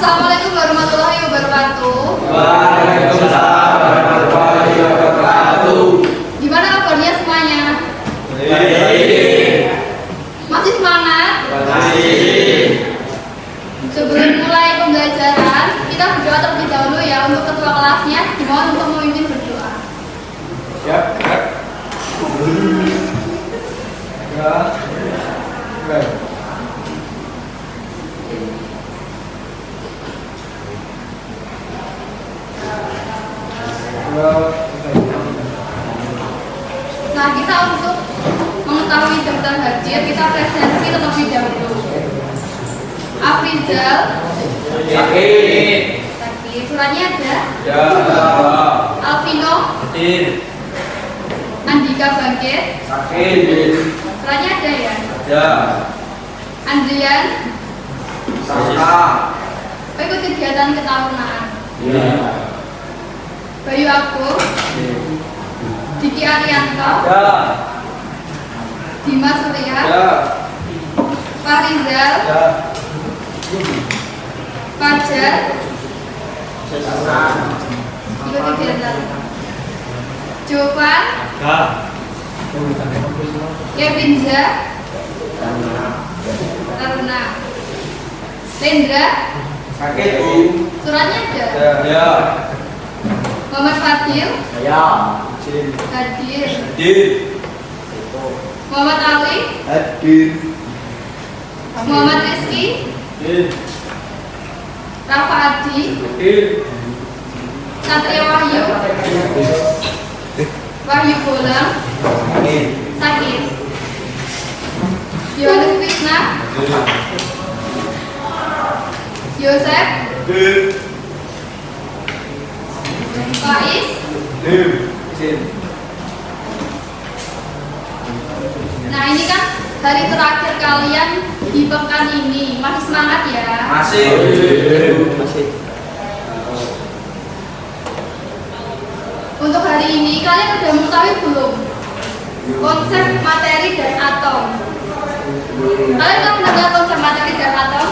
Assalamualaikum warahmatullahi wabarakatuh. Waalaikumsalam warahmatullahi wabarakatuh. Gimana kabarnya semuanya? Baik. Masih semangat? Masih. Sebelum mulai pembelajaran, kita berdoa terlebih dahulu ya untuk ketua kelasnya. Dimohon untuk memimpin berdoa. Siap. Ya. Baik. Nah, kita untuk mengetahui daftar hadir, kita presensi terlebih dahulu. Afrizal, Sakit. sakit. Suratnya ada. Ya. Alvino, Sakit. Andika Bangkit, Sakit. suratnya ada ya. Ya. Andrian, Sakit. ikut kegiatan ketahunan. Ya. Bayu Aku, Diki Arianto, Ya. Dimas Surya, Ya. Farizal, Ya. Fajar, ikut kegiatan. Jovan, Ya. Kevinza, Taruna, Lendra, Sakit. suratnya ada. Ya. Muhammad Fadil, Ya. hadir. Hadir. Muhammad Ali, Hadir. Muhammad Rizky, Hadir. Rafa Adi, Hadir. Satria Wahyu, Wahyu Bolang, sakit. Yohanes Krishna, Yosef, Hadir. Faiz. Hadir. Nah, ini kan hari terakhir kalian di pekan ini. Masih semangat ya? Masih. Masih. Untuk hari ini kalian sudah mengetahui belum konsep materi dan atom? Kalian pernah mendengar konsep materi dan atom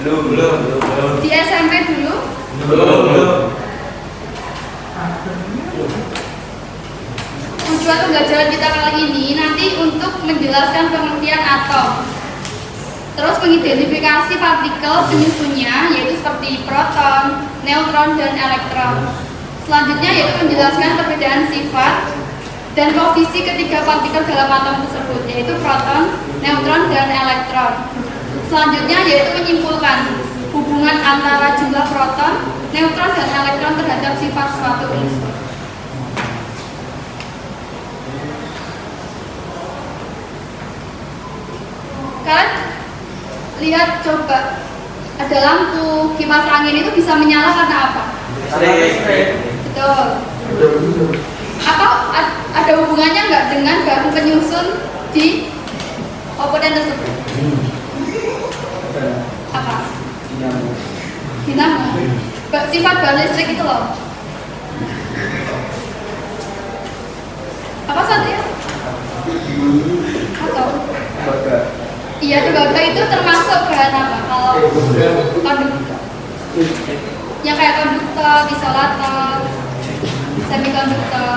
Belum. di SMP dulu? Belum. Tujuan pembelajaran kita kali ini nanti untuk menjelaskan pengertian atom, terus mengidentifikasi partikel penyusunnya, yaitu seperti proton, neutron, dan elektron. Selanjutnya yaitu menjelaskan perbedaan sifat dan posisi ketiga partikel dalam atom tersebut, yaitu proton, neutron, dan elektron. Selanjutnya yaitu menyimpulkan hubungan antara jumlah proton, neutron, dan elektron terhadap sifat suatu unsur. Kalian lihat coba, ada lampu, kipas angin itu bisa menyala karena apa? Betul. Apa ada hubungannya nggak dengan bahan penyusun di komponen tersebut? Apa? Dinamo. Sifat bahan listrik itu loh. Apa Satria? Atau? Iya, tembaga itu termasuk bahan apa? Kalau konduktor, yang kayak konduktor, isolator, semikonduktor.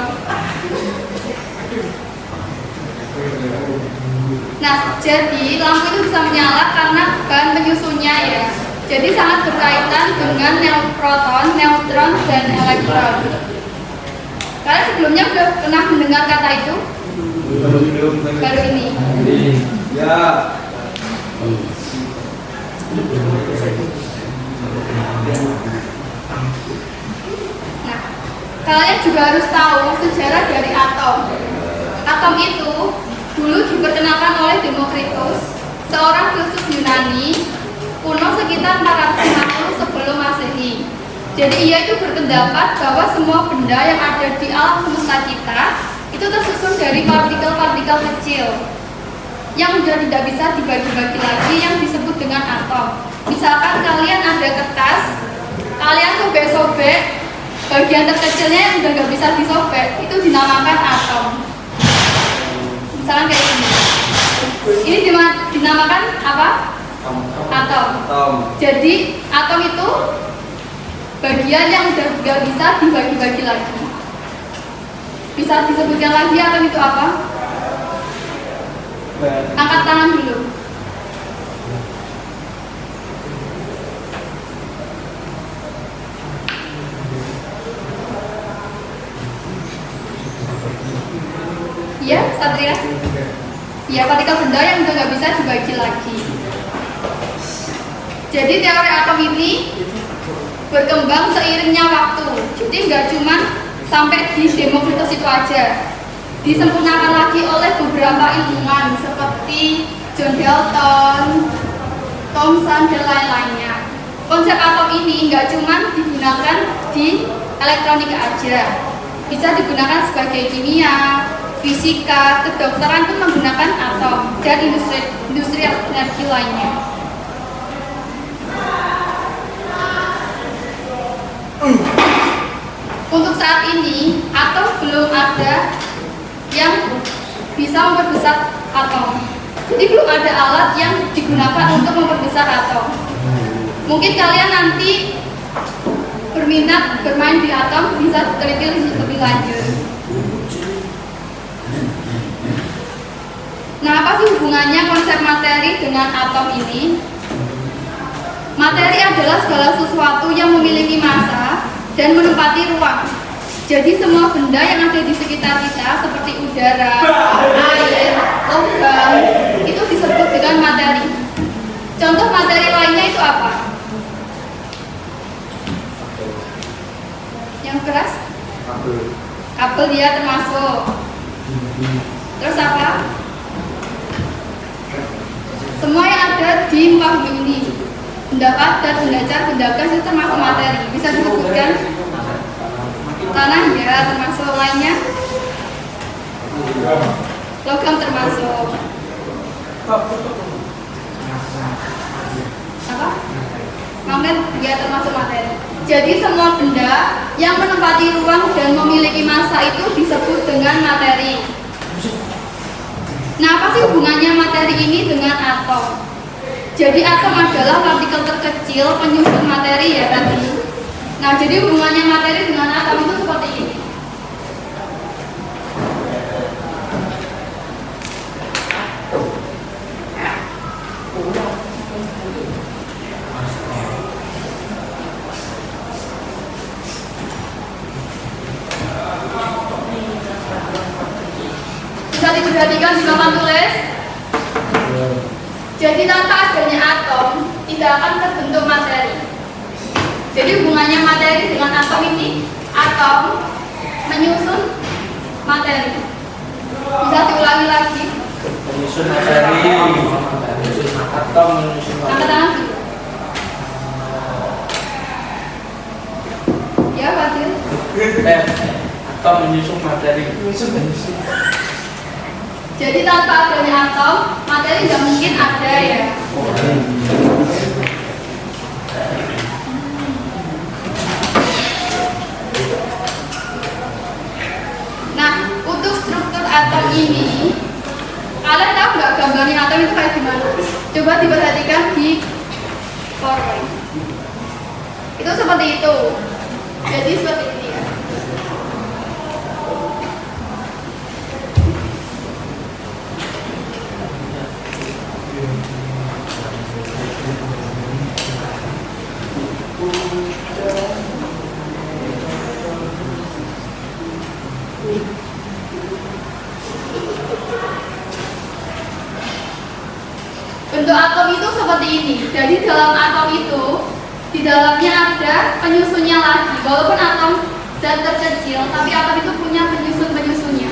Nah, jadi lampu itu bisa menyala karena bahan penyusunnya ya. Jadi sangat berkaitan dengan proton, neutron, dan elektron. Kalian sebelumnya sudah pernah mendengar kata itu? Baru ini. Ya. Nah, kalian juga harus tahu sejarah dari atom. Atom itu dulu diperkenalkan oleh Demokritus, seorang filsuf Yunani kuno sekitar 450 sebelum Masehi. Jadi ia itu berpendapat bahwa semua benda yang ada di alam semesta kita itu tersusun dari partikel-partikel kecil yang sudah tidak bisa dibagi-bagi lagi, yang disebut dengan atom. Misalkan kalian ada kertas, kalian sobek-sobek, bagian terkecilnya yang sudah nggak bisa disobek, itu dinamakan atom. Misalkan kayak ini dinamakan apa? Atom. Atom. Jadi atom itu bagian yang udah nggak bisa dibagi-bagi lagi. Bisa disebutkan lagi atom itu apa? Angkat tangan dulu. Iya, Satria. Iya, partikel benda yang udah nggak bisa dibagi lagi. Jadi teori atom ini berkembang seiringnya waktu. Jadi nggak cuma sampai di Demokritos itu aja, disempurnakan lagi oleh beberapa ilmuwan seperti John Dalton, Thomson, dan lain-lainnya. Konsep atom ini nggak cuma digunakan di elektronika aja, bisa digunakan sebagai kimia, fisika, kedokteran pun menggunakan atom, dan industri energi lainnya. Untuk saat ini, atom belum ada yang bisa memperbesar atom. Jadi belum ada alat yang digunakan untuk memperbesar atom. Mungkin kalian nanti berminat bermain di atom, bisa teliti lebih lanjut. Nah, apa sih hubungannya konsep materi dengan atom ini? Materi adalah segala sesuatu yang memiliki massa dan menempati ruang. Jadi semua benda yang ada di sekitar kita seperti udara, air, logam itu disebut dengan materi. Contoh materi lainnya itu apa? Yang keras? Kabel dia termasuk. Terus apa? Semua yang ada di muka bumi ini, benda padat, benda cair, benda gas itu termasuk materi. Bisa disebutkan? Tanah ya termasuk, lainnya? Logam termasuk. Apa? Magnet dia termasuk materi. Jadi semua benda yang menempati ruang dan memiliki massa itu disebut dengan materi. Nah, apa sih hubungannya materi ini dengan atom? Jadi atom adalah partikel terkecil penyusun materi ya tadi. Nah, jadi hubungannya materi dengan atom itu seperti ini. Bisa diperhatikan di papan tulis. Jadi tanpa adanya atom tidak akan terbentuk materi. Jadi hubungannya materi dengan atom ini, atom menyusun materi. Bisa diulangi lagi. Menyusun materi. Atom menyusun materi. Angkat tangan dulu. Ya, Fadil. Atom menyusun materi. Jadi tanpa adanya atom, materi tidak mungkin ada ya. Nah, untuk struktur atom ini, kalian tahu nggak gambarnya atom itu kayak gimana? Coba diperhatikan di PowerPoint. Itu seperti itu. Jadi seperti ini ya. Bentuk atom itu seperti ini. Jadi dalam atom itu, di dalamnya ada penyusunnya lagi. Walaupun atom zat terkecil, tapi atom itu punya penyusun-penyusunnya.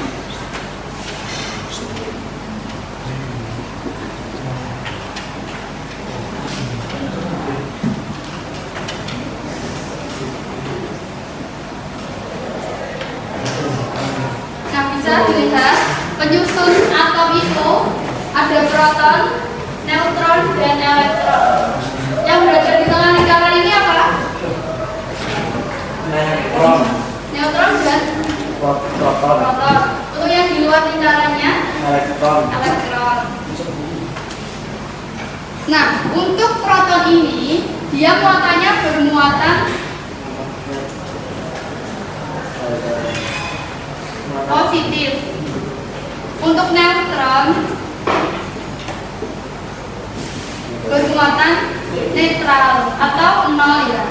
Nah, bisa dilihat penyusun atom itu ada proton, neutron, dan elektron. Yang berada di tengah lingkaran ini apa? Neutron dan proton. Untuk yang di luar lingkarannya? Elektron. Nah, untuk proton ini, dia muatannya bermuatan positif. Untuk neutron bermuatan netral atau nol ya.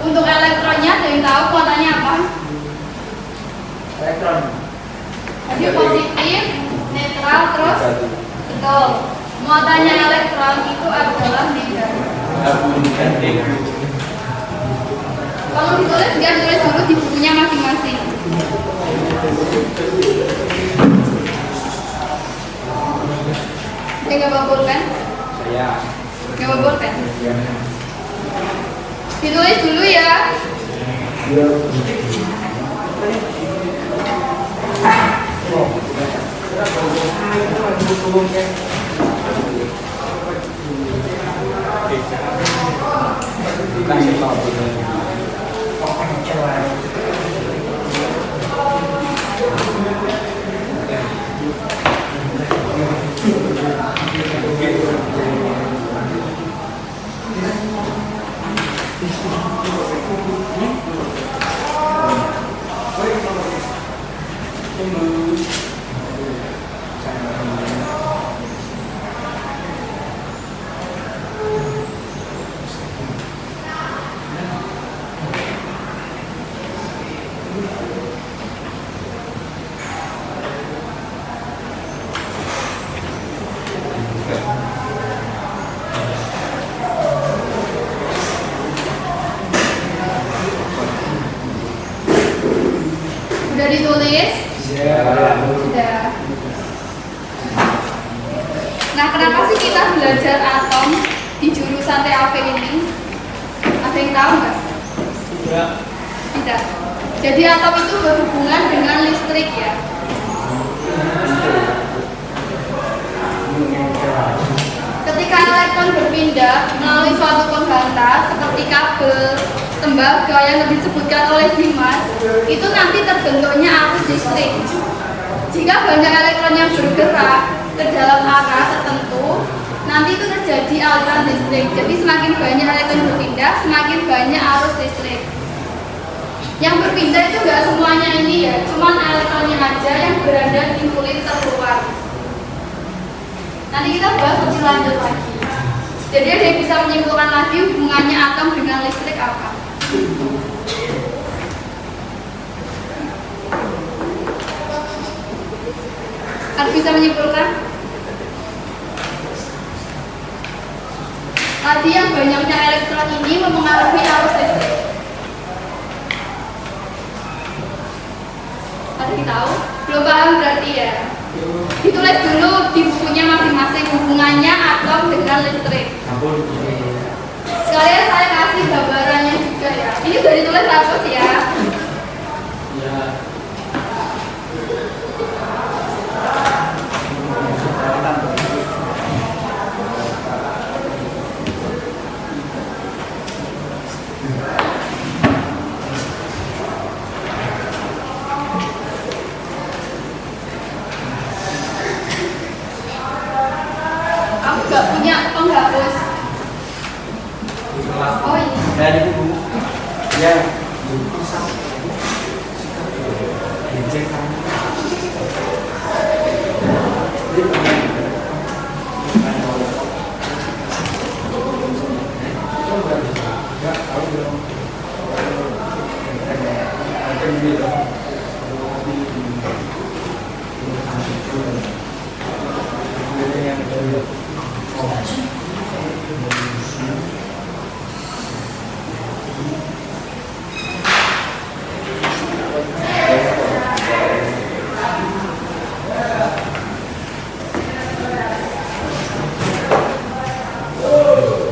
Untuk elektronnya, ada yang tahu muatannya apa? Elektron. Jadi positif, netral, terus betul. Muatannya elektron itu adalah negatif. Kalau ditulis, dia tulis dulu di bukunya masing-masing. Dia nggak bawa pulpen? Saya. Nggak bawa pulpen? Ditulis dulu ya. Sudah ditulis? Sudah. Nah, kenapa sih kita belajar atom di jurusan TAP ini? Ada yang tahu nggak? Tidak. Jadi atom itu berhubungan dengan listrik ya. Ketika elektron berpindah melalui suatu penghantar seperti kabel, tembaga yang disebutkan oleh Dimas, itu nanti terbentuknya arus listrik. Jika banyak elektron yang bergerak ke dalam arah tertentu, nanti itu terjadi aliran listrik. Jadi semakin banyak elektron berpindah, semakin banyak arus listrik. Yang berpindah itu enggak semuanya ini ya, cuman elektronnya aja yang berada di kulit terluar. Nanti kita bahas lebih lanjut lagi. Jadi ada yang bisa menyimpulkan lagi hubungannya atom dengan listrik apa? Ada bisa menyimpulkan? Tadi yang banyaknya elektron ini mempengaruhi arus listrik. Ada yang tahu? Belum paham berarti ya? Ditulis dulu di bukunya masing-masing hubungannya atom dengan listrik. Sekalian saya kasih gambarannya juga ya. Ini sudah ditulis bagus ya. Aku nggak punya penghapus. Oh ini. Dari buku. Ya.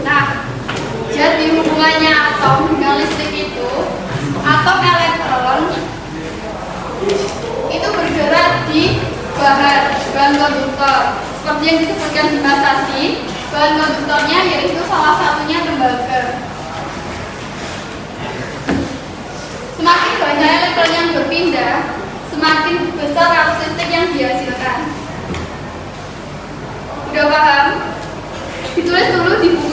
Nah, jadi hubungannya atom dengan listrik itu, atom elektron itu bergerak di bahan konduktor. Seperti yang disebutkan di tadi, bahan konduktornya yaitu salah satunya tembaga. Semakin banyak elektron yang berpindah, semakin besar arus listrik yang dihasilkan.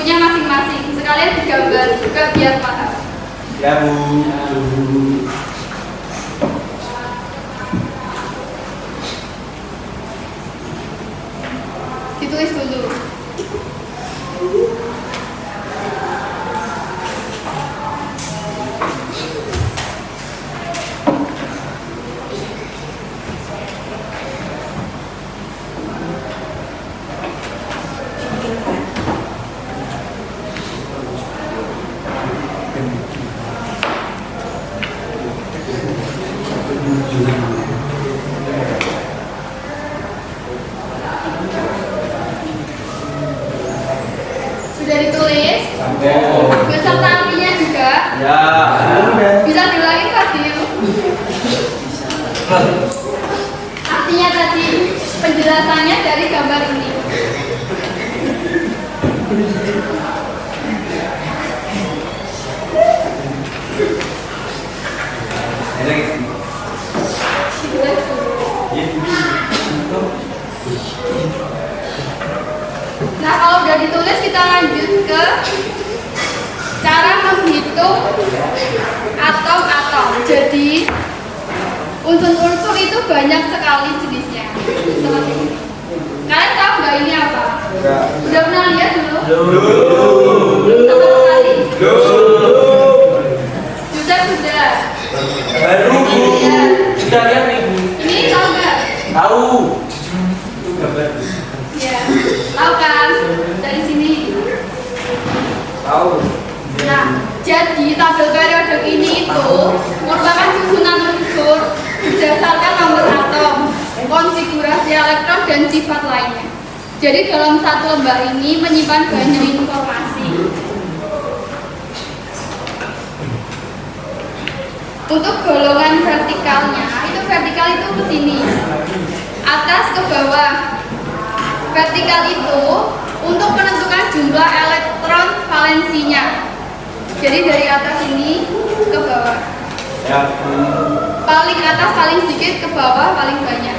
bentuknya masing-masing. Sekalian digambar juga biar paham. Ya Bu. Ditulis dulu. Sudah ditulis? Beserta artinya juga? Ya. Bisa diulangi Fadil? Artinya tadi, penjelasannya dari gambar ini. Nah, kalau udah ditulis kita lanjut ke cara menghitung atom-atom. Jadi unsur-unsur itu banyak sekali jenisnya. Seperti ini. Kalian tahu nggak ini apa? Udah pernah lihat dulu? Sama sekali. Sudah. Baru Bu. Iya. Sudah lihat nih Bu. Ini tahu nggak? Tahu. Iya. Tahu kan? Dari sini. Tahu. Nah, jadi tabel periodik ini itu merupakan susunan unsur berdasarkan nomor atom, konfigurasi elektron dan sifat lainnya. Jadi dalam satu lembar ini menyimpan banyak informasi. Untuk golongan vertikalnya, itu vertikal itu ke sini, atas ke bawah. Vertikal itu untuk menentukan jumlah elektron valensinya. Jadi dari atas ini ke bawah. Ya Bu. Paling atas paling sedikit, ke bawah paling banyak.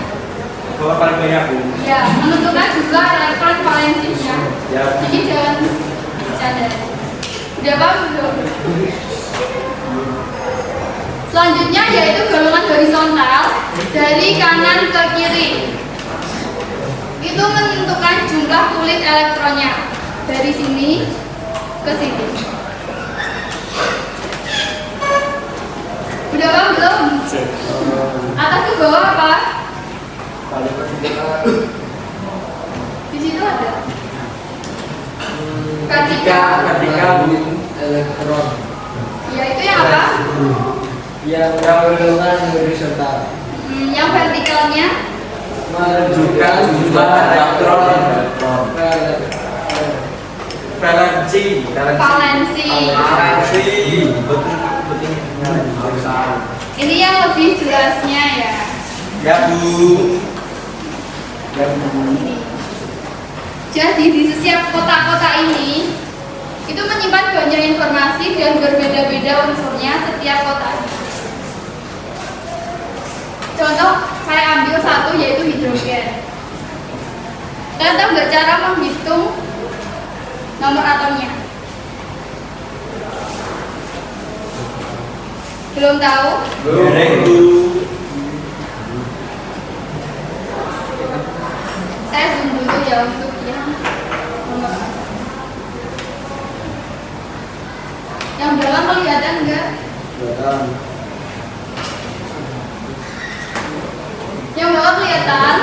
Bawa paling banyak Bu. Ya, menentukan jumlah elektron valensinya. Ya Bu. Jadi jangan bercanda. Udah paham belum? Selanjutnya yaitu golongan horizontal dari kanan ke kiri. Itu menentukan jumlah kulit elektronnya dari sini ke sini. Udah paham belum? Atas ke bawah apa? Di situ ada. Vertikal Bu. elektron Ya itu yang apa? yang golongan horizontal Yang vertikalnya menunjukkan jumlah elektron. Valensi. valensi. Betul. Ini yang lebih jelasnya ya. Ya Bu. Ini. Jadi di setiap kotak-kotak ini itu menyimpan banyak informasi dan berbeda-beda unsurnya setiap kotak. Contoh saya ambil satu yaitu hidrogen. Kalian tahu nggak cara menghitung nomor atomnya? Belum tahu? Saya zoom dulu ya untuk yang nomor atom. Yang belakang kelihatan enggak? Yang belakang kelihatan?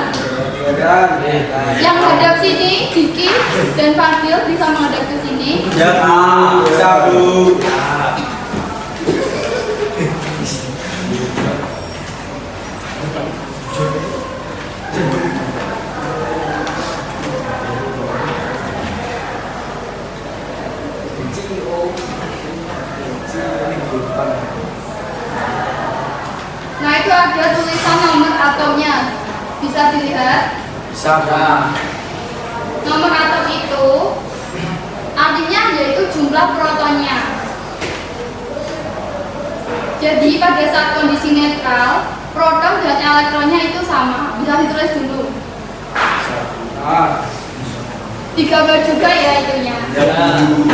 Yang hadap sini, Diki dan Fadil bisa menghadap ke sini. Ya Bu. Bisa Bu. Nah itu ada tulisan nomor atomnya. Bisa dilihat? Bisa Bu. Nomor atom itu artinya yaitu jumlah protonnya. Jadi pada saat kondisi netral, proton dan elektronnya itu sama. Bisa ditulis dulu. Digambar juga ya itunya. Ya Bu.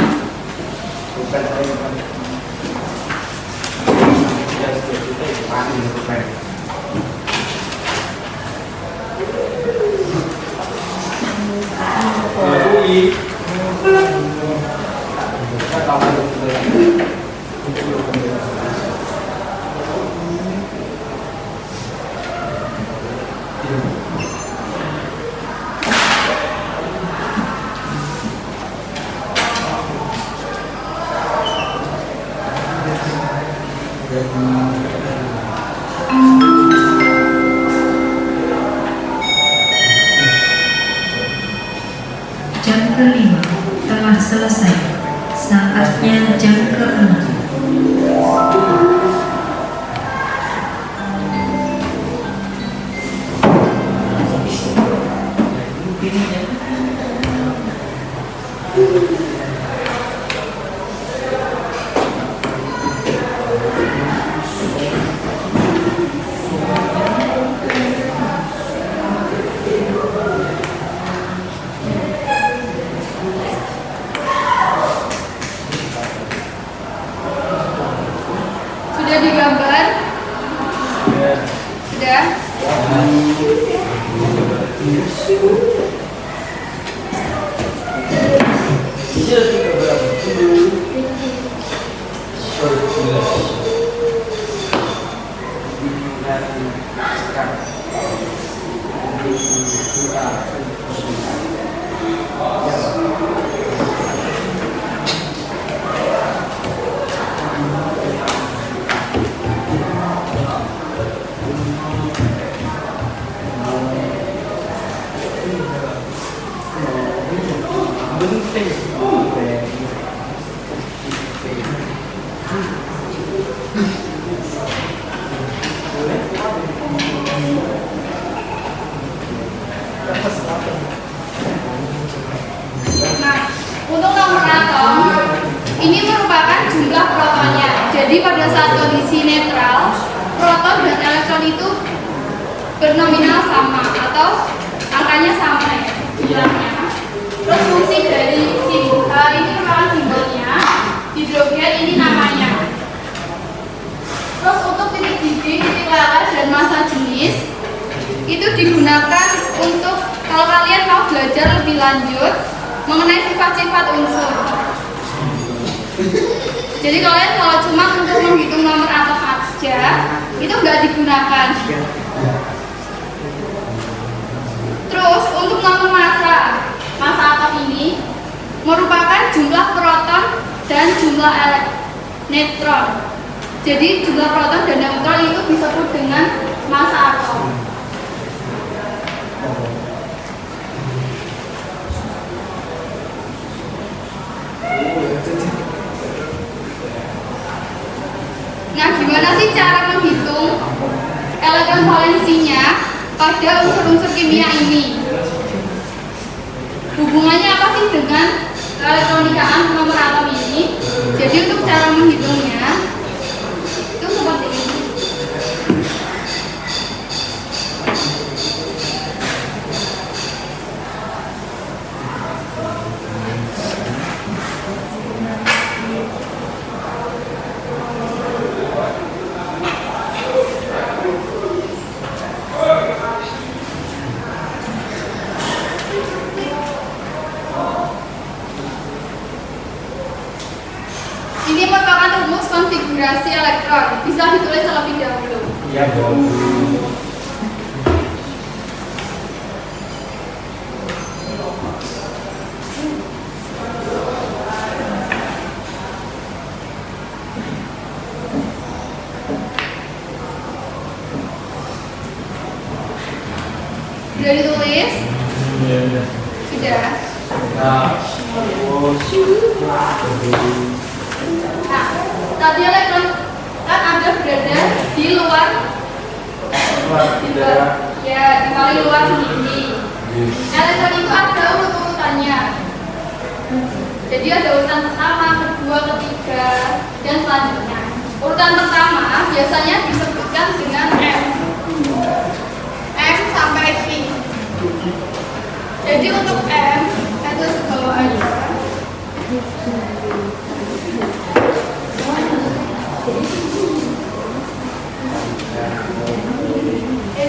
Jam kelima telah selesai. Saatnya jam keenam. Sudah digambar? Sudah? Nah, untuk nomor atom ini merupakan jumlah protonnya. Jadi pada saat kondisi netral, proton dan elektron itu bernominal sama atau angkanya sama ya jumlahnya. Terus fungsi dari simbol ini merupakan simbolnya, hidrogen ini namanya. Terus untuk titik didih, titik leles dan massa jenis itu digunakan untuk kalau kalian mau belajar lebih lanjut mengenai sifat-sifat unsur. Jadi kalian kalau cuma untuk menghitung nomor atom aja itu nggak digunakan. Terus untuk nomor massa atom ini merupakan jumlah proton dan jumlah neutron. Jadi jumlah proton dan neutron itu disebut dengan massa atom. Nah, gimana sih cara menghitung elektron valensinya pada unsur-unsur kimia ini? Hubungannya apa sih dengan elektronikaan nomor atom ini? Jadi untuk cara menghitungnya itu seperti ini. Ini merupakan rumus konfigurasi elektron. Bisa ditulis terlebih dahulu. Ya Bu. Sudah ditulis? Sudah. Nah, tadi elektron kan ada berada di luar ya di paling luar sini. Elektron itu ada urut-urutannya. Jadi ada urutan pertama, kedua, ketiga, dan selanjutnya. Urutan pertama biasanya disebutkan dengan M sampai P. Jadi untuk M Itu ke bawah aja.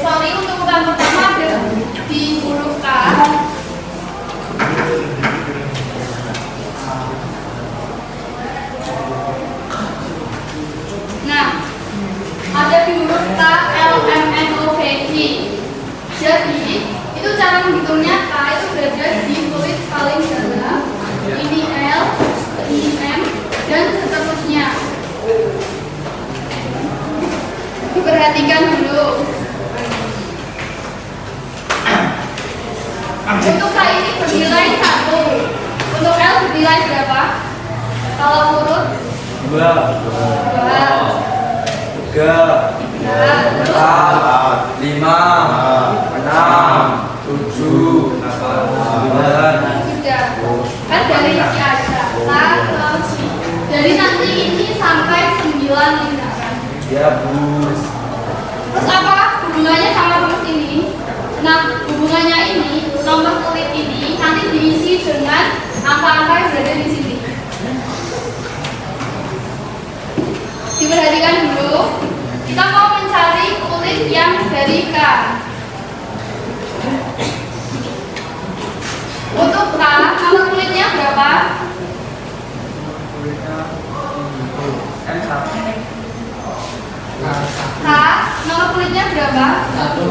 Sorry, untuk urutan pertama ada di huruf K. Nah, ada di huruf K, L, M, N, O, P, Q. Jadi, itu cara menghitungnya K itu berada di kulit paling dalam. Ini L, ini M, dan seterusnya. Diperhatikan dulu. Untuk K ini bernilai 1. Untuk L bernilai berapa? Kalau urut 2 2, 3 terus 4 5 6 7 8 9 sudah. Kan dari ini aja. Dari nanti ini sampai 9 tindakan. ya Bu. Terus apa hubungannya sama rumus ini? Nah, hubungannya ini, nomor kulit ini nanti diisi dengan angka-angka yang berada di sini. Diperhatikan dulu, kita mau mencari kulit yang dari K. Untuk K, nomor kulitnya berapa? K, nomor kulitnya berapa? 1.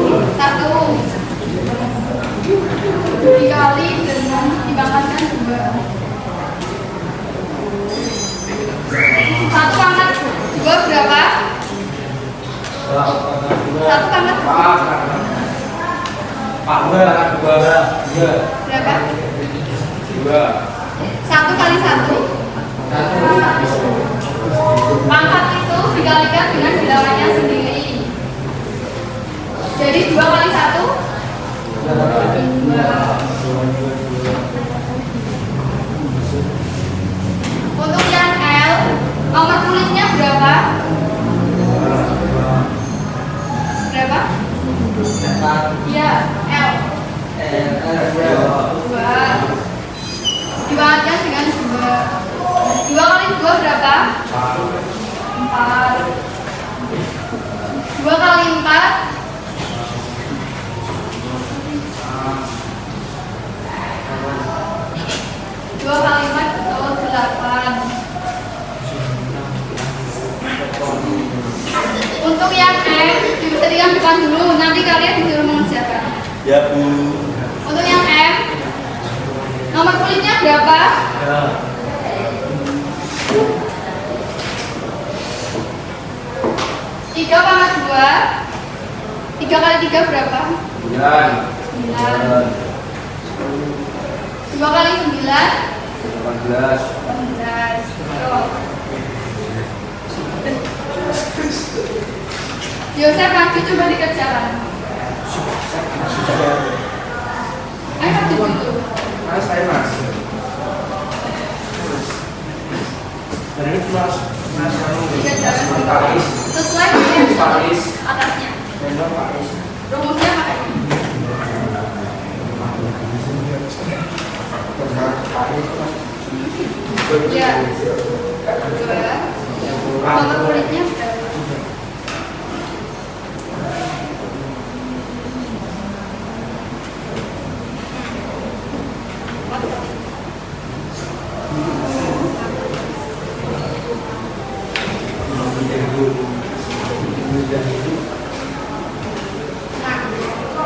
Dikali dengan dibangkitkan 2. 1 pangkat 2 berapa? 1 pangkat 2 berapa? 1 kali 1 pangkat itu dikalikan dengan bilangannya sendiri. Jadi 2 kali 1 2. Untuk yang L, nomor kulitnya berapa? Berapa? Iya, L 2. Dibangkitkan dengan 2. 2 kali 2 berapa? 4. 2 kali 4 2 kali 4 betul 8. Untuk yang M, diberikan depan dulu, nanti kalian disuruh mengerjakan. Ya Bu. Untuk yang M, nomor kulitnya berapa? 3 pangkat 2. 3 kali 3 berapa? 9. 2 kali 9 18 11. Yosef maju coba dikerjakan. Ayo maju dulu. Saya Mas. Dikerjakan dulu. Sesuai dengan atasnya. Rumusnya pakai ini. Ya. 2. Nomor kulitnya berapa? Nah,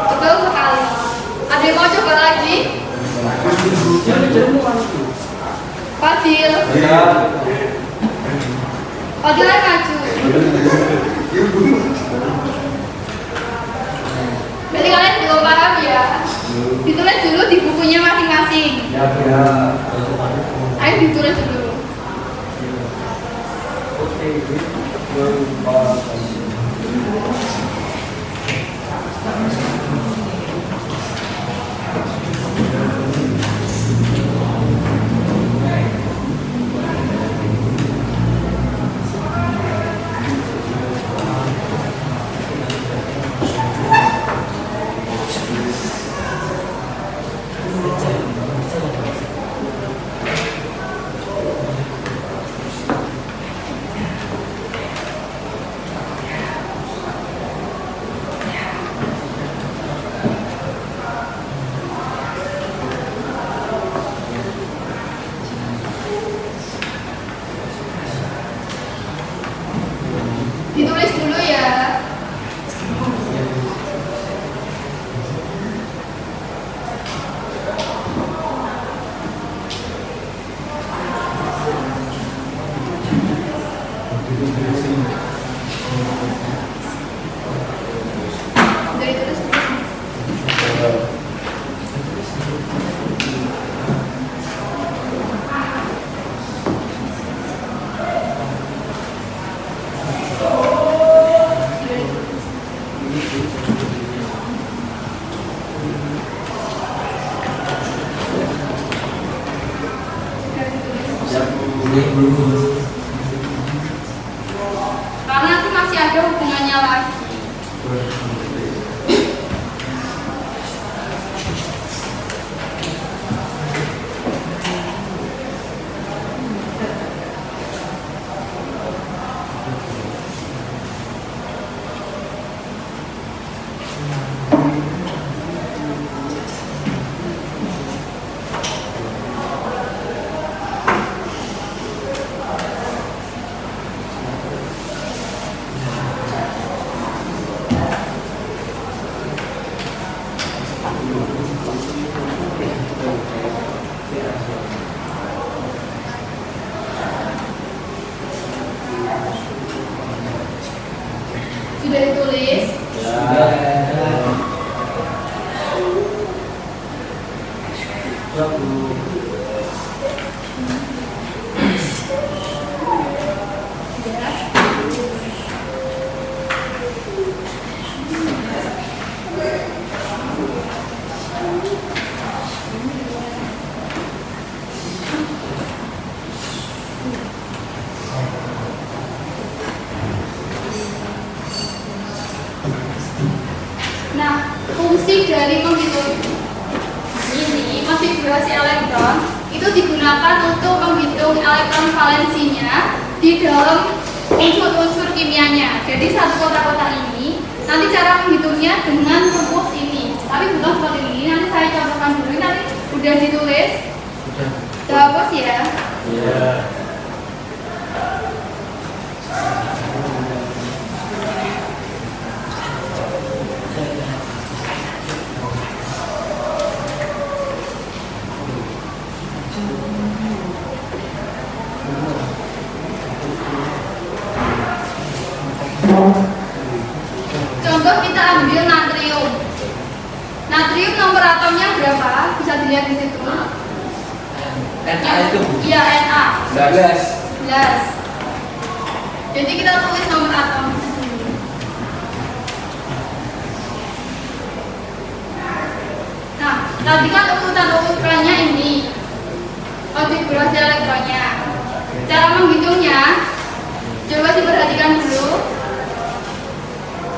betul sekali. Ada yang mau coba lagi? Fadil. Ya. Fadil ayo maju. Berarti kalian belum paham ya? Ditulis dulu di bukunya masing-masing. Ya. Ayo ditulis dulu. Karena nanti masih ada hubungannya lagi. Sudah ditulis? Nah, fungsi dari menghitung ini konfigurasi elektron itu digunakan untuk menghitung elektron valensinya di dalam unsur-unsur kimianya. Jadi satu kotak-kotak ini nanti cara menghitungnya dengan rumus ini. Tapi bukan seperti ini. Nanti saya contohkan dulu. Nanti udah ditulis. Udah hapus ya. Contoh kita ambil natrium. Natrium nomor atomnya berapa? Bisa dilihat di situ. NA itu Iya, Na. 11. 11. Jadi kita tulis nomor atom. Nah, tadi kan urutan-urutannya ini. Konfigurasi elektronnya. Cara menghitungnya, coba diperhatikan dulu.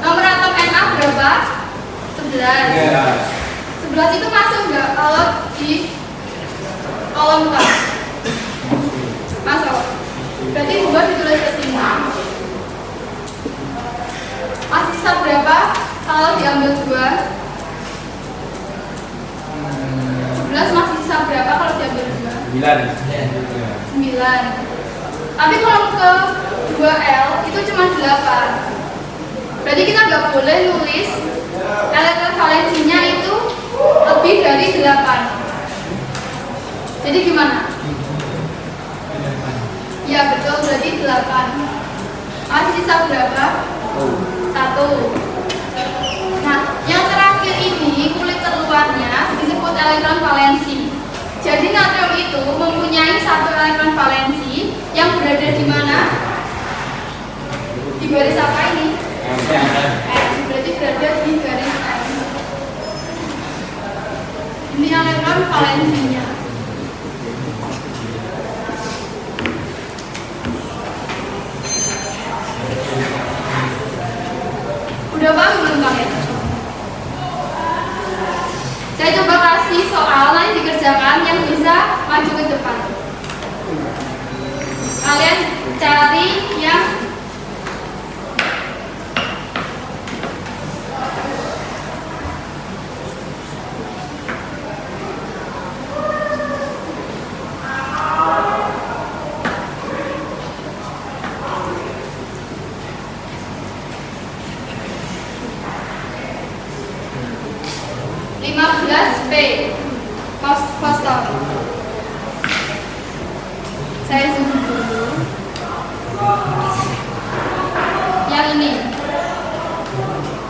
Nomor atom Na berapa? 11. 11 itu masuk nggak kalau di kolom K? Masuk. Berarti ubah ditulis ke sini. Masih sisa berapa kalau diambil 2? 11 masih sisa berapa kalau diambil 2? 9. Tapi kalau ke 2L itu cuma 8. Berarti kita nggak boleh nulis elektron valensinya itu lebih dari 8. Jadi gimana? Ya betul, berarti 8. Masih sisa berapa? 1. Nah, yang terakhir ini kulit terluarnya disebut elektron valensi. Jadi natrium itu mempunyai satu elektron valensi yang berada di mana? Di garis apa ini? Berarti berada di garis N. Ini elektron valensinya. Udah paham belum kalian? Saya coba kasih soal nanti dikerjakan yang bisa maju ke depan. Kalian cari yang P Fosfor. Saya zoom dulu. Yang ini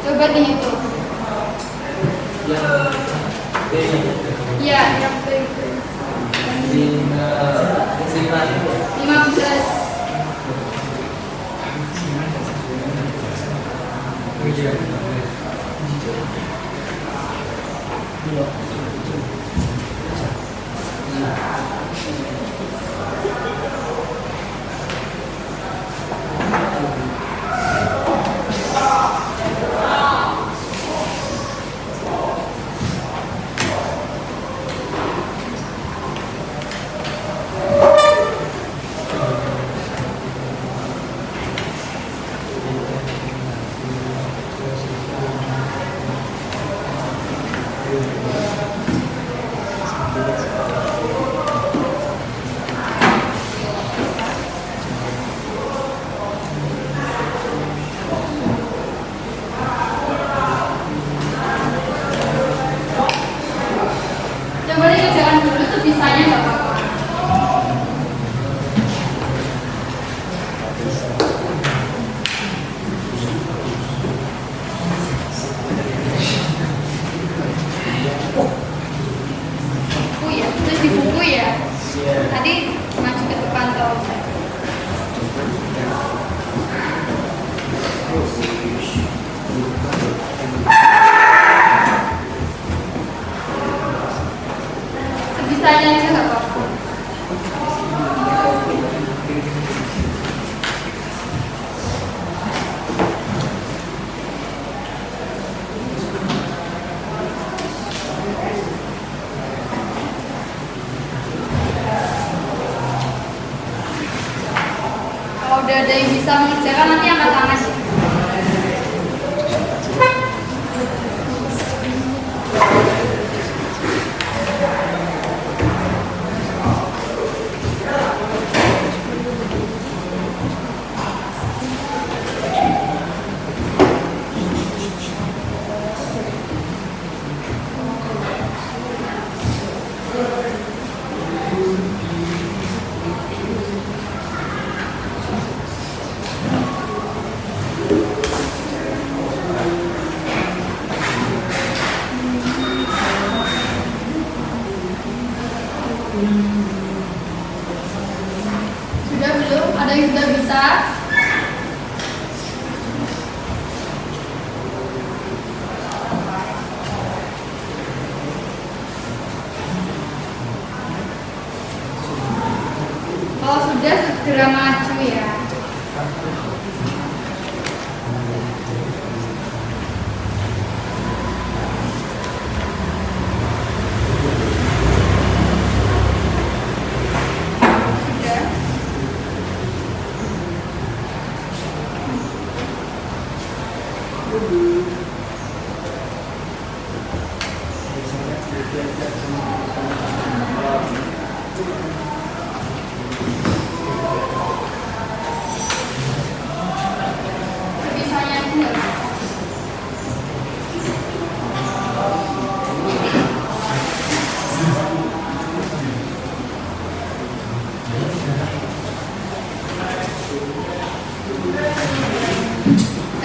coba dihitung. Ya, yang P itu 15. Sebisanya nggak apa-apa. Buku ya, terus di buku ya. Tadi maju ke depan tau. Sebisanya aja nggak apa-apa. Kalau udah ada yang bisa mengerjakan nanti angkat tangan. Sudah belum? Ada yang sudah bisa? Kalau sudah segera maju ya. Sudah. Sebisanya aja nggak apa-apa.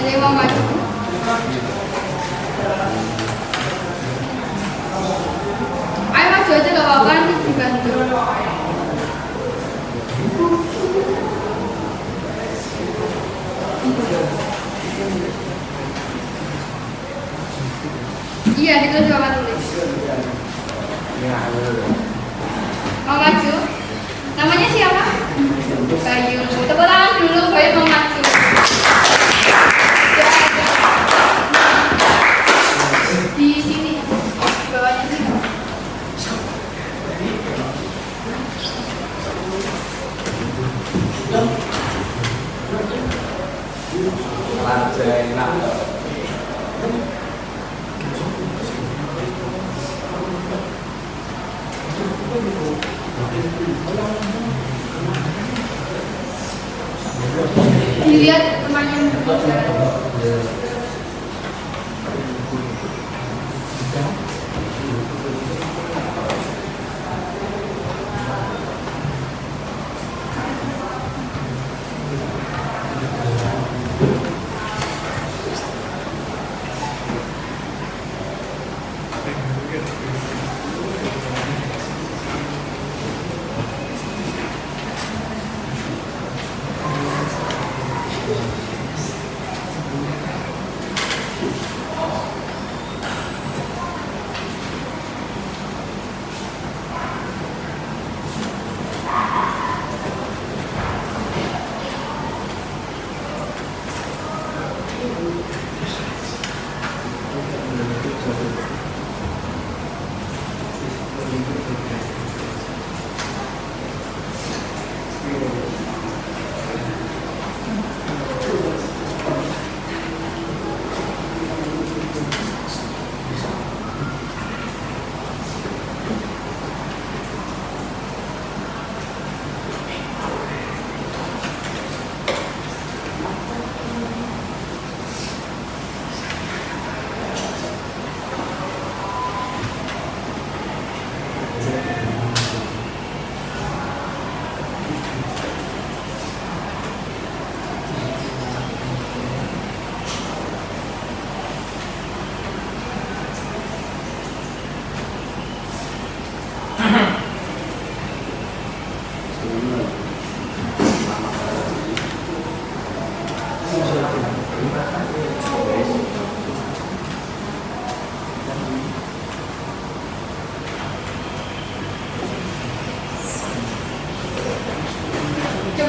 Ada yang mau maju? Ayo maju aja gak apa-apa, nanti dibantu. Iya, ditulis bapak tulis. Mau maju? Namanya siapa? Bayu. Tepuk tangan dulu, Bayu mau maju. Di sini, di bawahnya sini. Lanjai nak. Dilihat permainan berbicara.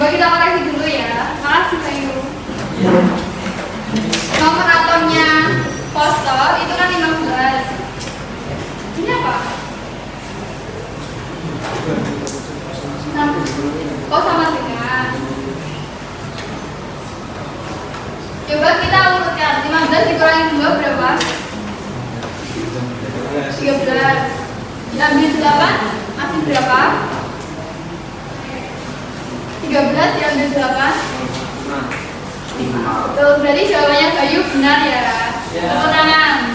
Coba kita koreksi dulu ya. Makasih Bayu. Nomor atomnya fosfor itu kan 15. Ini apa? Oh sama dengan. Coba kita urutkan 15 dikurangi 2 berapa? 13. Diambil 8 masih berapa? 13 diambil 8. Betul, berarti jawabannya Bayu benar ya. Tepuk tangan.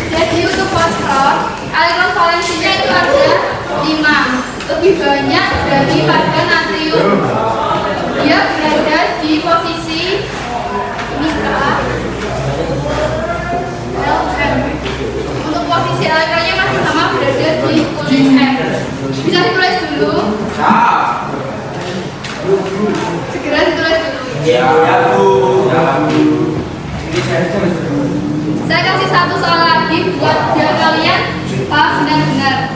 Jadi untuk fosfor, elektron valensinya itu ada 5, lebih banyak daripada natrium. Dia berada di posisi ini kak. Untuk posisi elektronnya masih sama, berada di tulis M. Bisa ditulis dulu. Segera ditulis dulu. Ya Bu. Saya kasih satu soal lagi buat biar kalian paham benar-benar.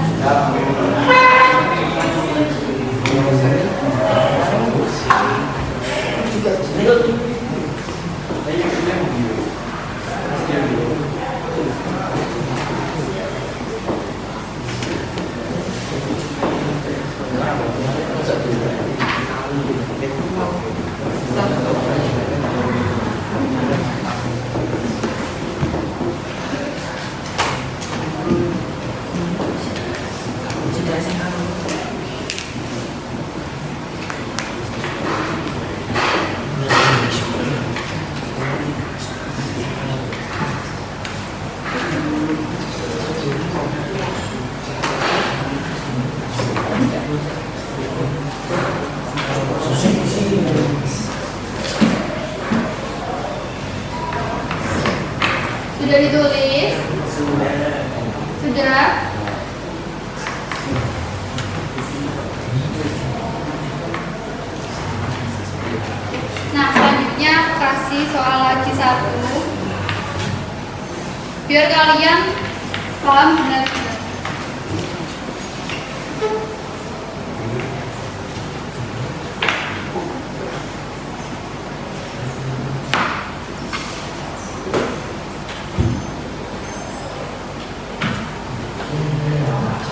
Sudah ditulis? Sudah? Nah, selanjutnya aku kasih soal lagi satu biar kalian paham benar-benar.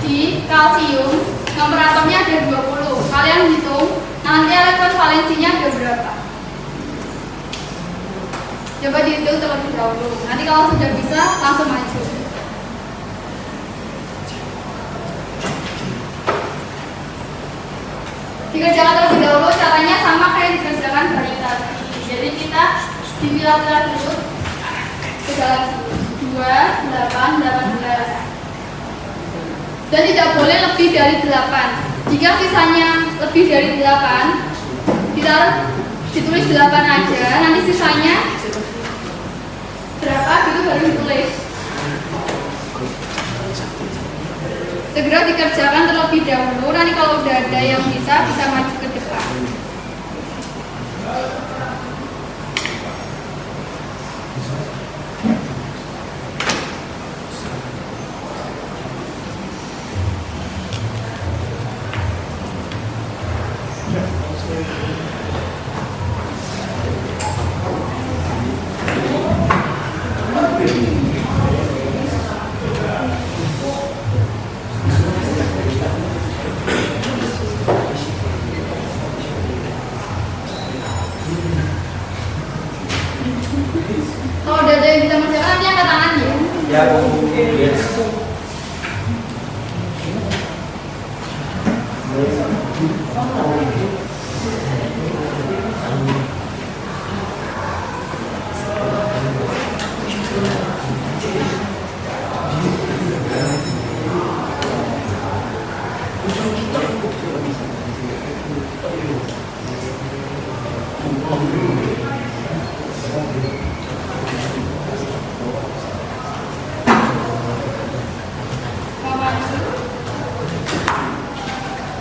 Di kalsium, nomor atomnya ada 20. Kalian hitung, nanti elektron valensinya ada berapa? Coba dihitung terlebih dahulu. Nanti kalau sudah bisa, langsung maju. Dikerjakan terlebih dahulu, caranya sama kayak dikerjakan dari tadi. Jadi kita dipilah-pilah dulu ke dalam 2, 8, 18. Dan tidak boleh lebih dari 8. Jika sisanya lebih dari 8, ditulis 8 aja. Nanti sisanya berapa gitu baru ditulis. Segera dikerjakan terlebih dahulu. Nanti kalau udah ada yang bisa maju ke depan. Kalau udah ada yang bisa mengerjakan, nanti angkat tangan ya. Ya Bu. Yes. Mau maju?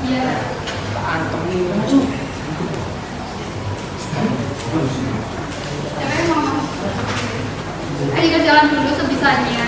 Iya. Coba mau maju. Dikerjakan dulu sebisanya.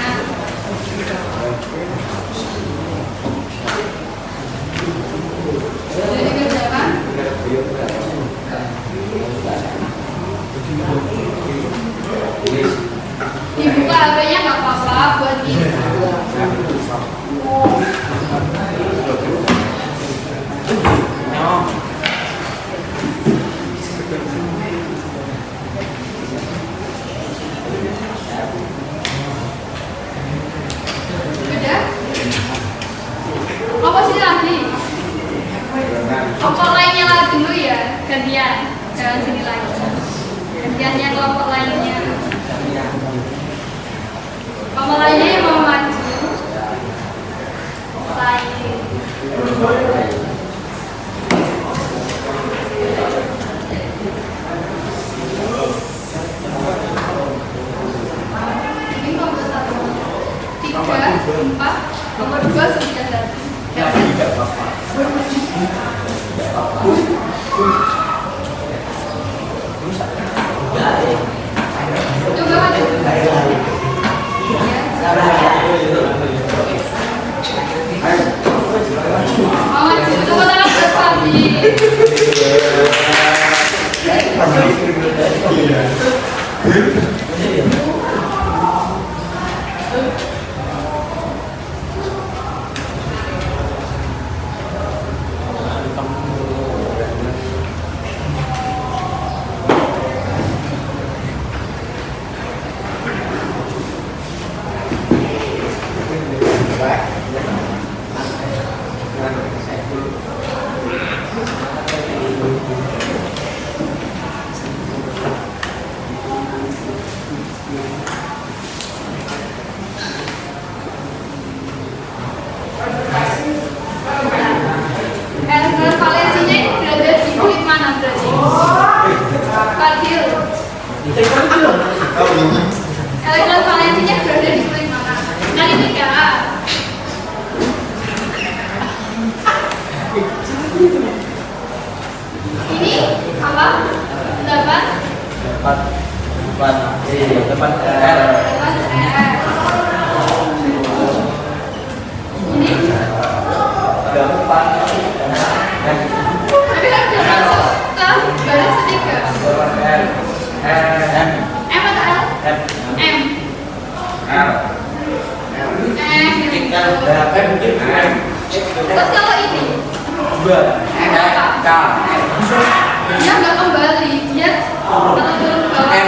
gantian, jangan sini lagi. Gantiannya kelompok lainnya. Kelompok lainnya yang mau maju. Lain. Ini nomor 1, 3, 4, nomor 2 sudah datang. Coba maju. Mau maju, coba tangan bersami. Elektron valensinya berada di kulit mana berarti? Kardio. Elektron valensinya berada di kulit mana? Kali 3. Ini apa? 8. Depan R. Ini Depan tapi kan udah masuk ke baris ketiga. R. M. M atau L? M. M. R. M. Terus kalau ini, Dua. K. dia nggak kembali, dia atau turun ke bawah. N.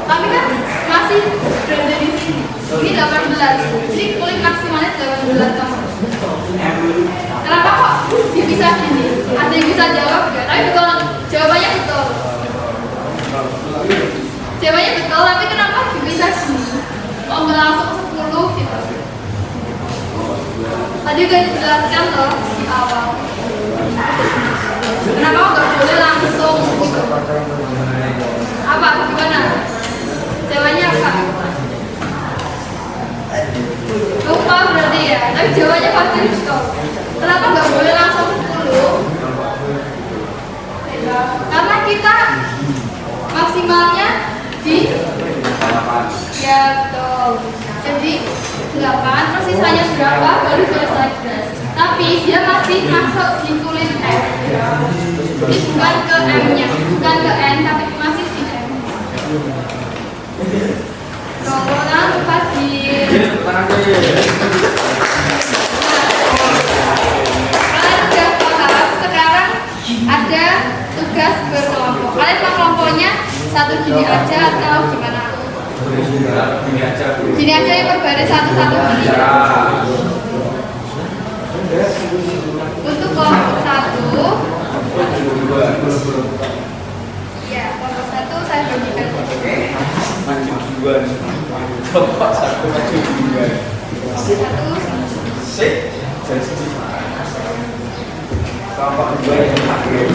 Tapi kan masih berada di sini. Ini 18. Jadi kulit maksimalnya 18 nomor. Kenapa kok dia bisa gini? Ada yang bisa jawab nggak? Tapi betul, jawabannya betul. Jawabannya betul, tapi kenapa dia bisa gini? Kok nggak langsung 10 gitu? Tadi udah dijelaskan loh di awal. Kenapa kok nggak boleh langsung gitu? Apa? Gimana? Jawabannya apa? Lupa berarti ya, tapi jawabannya pasti betul. Kenapa nggak boleh langsung 10? Karena kita maksimalnya di ya betul. Jadi 8, terus sisanya berapa baru tulis lagi. Tapi dia masih masuk di kulit M. Jadi bukan ke M-nya, bukan ke N, tapi masih di M. Rombongan Fadir. Kalian sudah paham, sekarang ada tugas berkelompok. Kalian mau kelompoknya satu gini aja atau gimana? Gini aja ya, berbaris satu-satu gini. Untuk kelompok 1, ya kelompok 1 saya bagikan. Maju duluan. Kelompok 1 maju duluan. 1. Sik. Jadi kelompok 2 yang terakhir.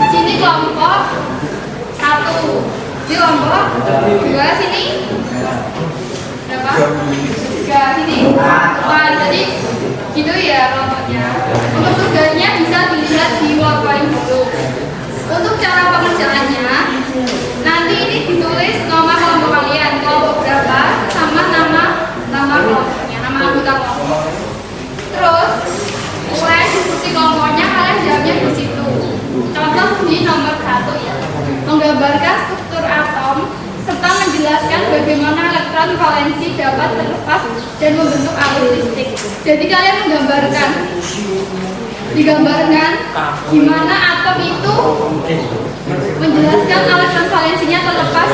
Sini kelompok 1, di kelompok 2 sini berapa? 3 sini 4, jadi gitu ya kelompoknya. Untuk tugasnya bisa dilihat di PowerPoint dulu. Untuk cara pengerjaannya, nanti ini ditulis nama kelompok kalian, kelompok berapa, sama nama kelompoknya, nama anggota kelompok. Terus mulai diskusi kelompoknya kalian jawabnya di situ. Contoh di nomor 1 ya, menggambarkan struktur atom serta menjelaskan bagaimana elektron valensi dapat terlepas dan membentuk arus listrik. Jadi kalian digambarkan gimana atom itu menjelaskan elektron valensinya terlepas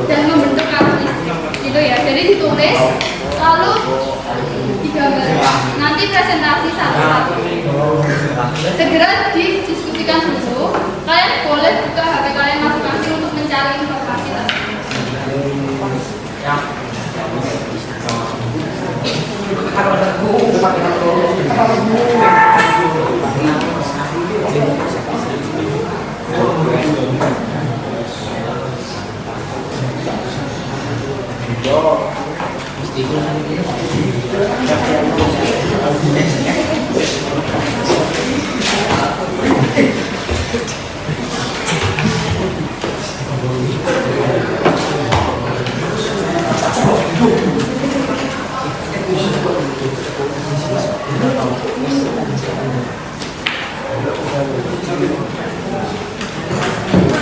dan membentuk arus listrik. Gitu ya. Jadi ditulis lalu digambarkan. Nanti presentasi satu-satu. Segera didiskusikan dulu. Kalian boleh buka HP kalian masing-masing untuk mencari informasi tersebut.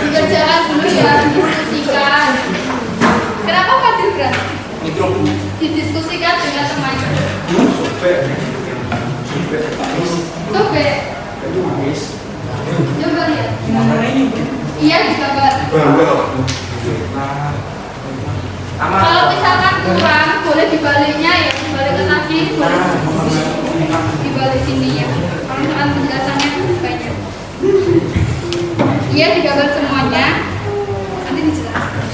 Dikerjakan dulu ya, diskusikan. Kenapa Fadil berani? Didiskusikan dengan temannya. Coba. Coba lihat. Iya digambar. Kalau misalkan kurang, boleh dibaliknya ya, dibalikkan lagi, boleh dibalik sini ya. Kalau misalkan penjelasannya banyak. Iya digambar semuanya, nanti dijelaskan.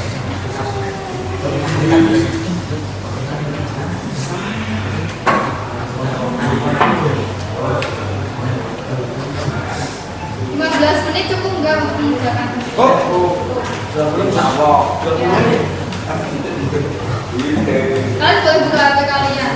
Menit cukup nggak untuk mengerjakan? Belum sama. Kalian boleh buka HP kalian.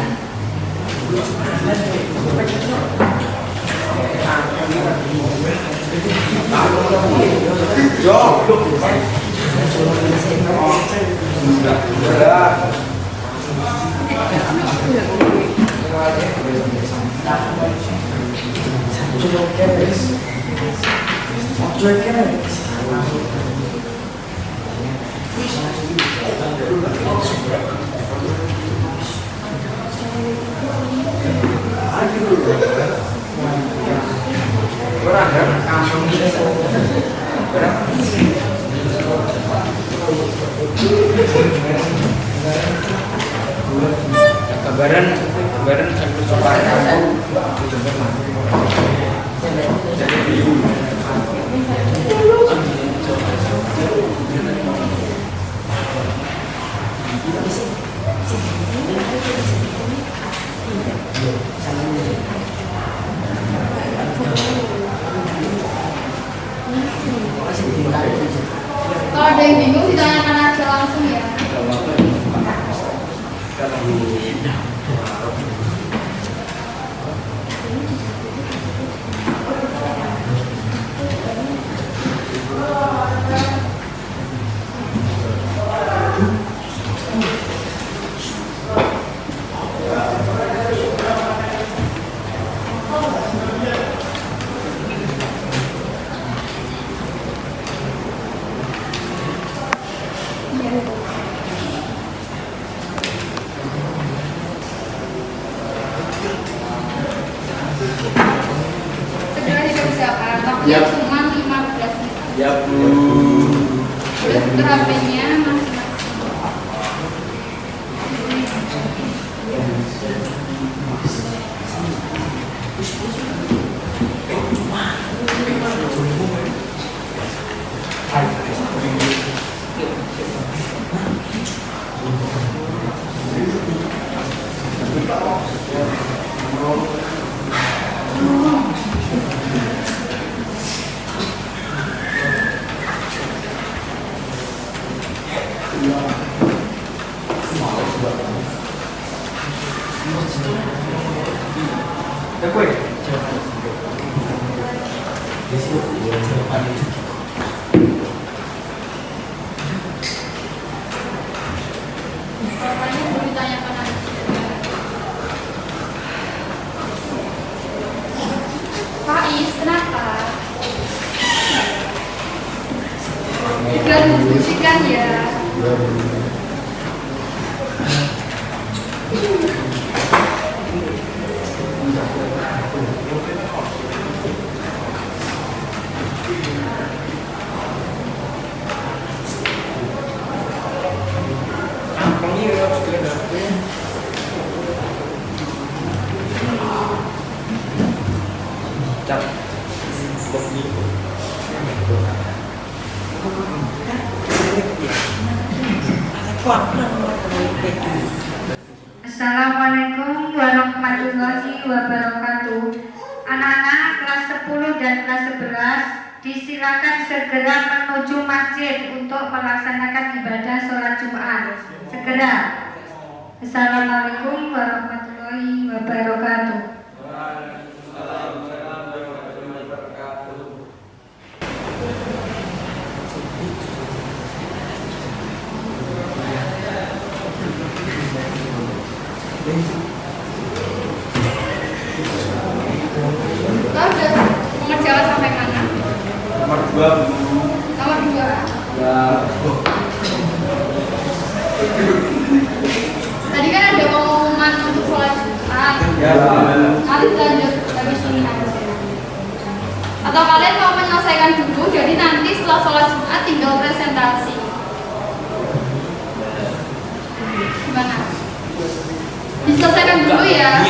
Gambaran satu soal Kalau ada yang bingung ditanyakan aja langsung ya. Segera dikerjakan, waktunya cuma 15 menit. ya Bu. Boleh buka HP-nya masing-masing. Bapaknya boleh ditanyakan aja. Faiz, kenapa? Segera didiskusikan ya. Assalamualaikum warahmatullahi wabarakatuh. Anak-anak kelas 10 dan kelas 11 disilakan segera menuju masjid untuk melaksanakan ibadah sholat Jumat. Segera. Assalamualaikum warahmatullahi wabarakatuh. Kita udah mengerjakan sampai mana? Nomor 2 Bu. Nomor 2. Ya. Tadi kan ada pengumuman untuk sholat Jumat. Ya. Nanti lanjut habis ini aja. Atau kalian mau menyelesaikan dulu, jadi nanti setelah sholat Jumat tinggal presentasi. Gimana? Diselesaikan dulu ya.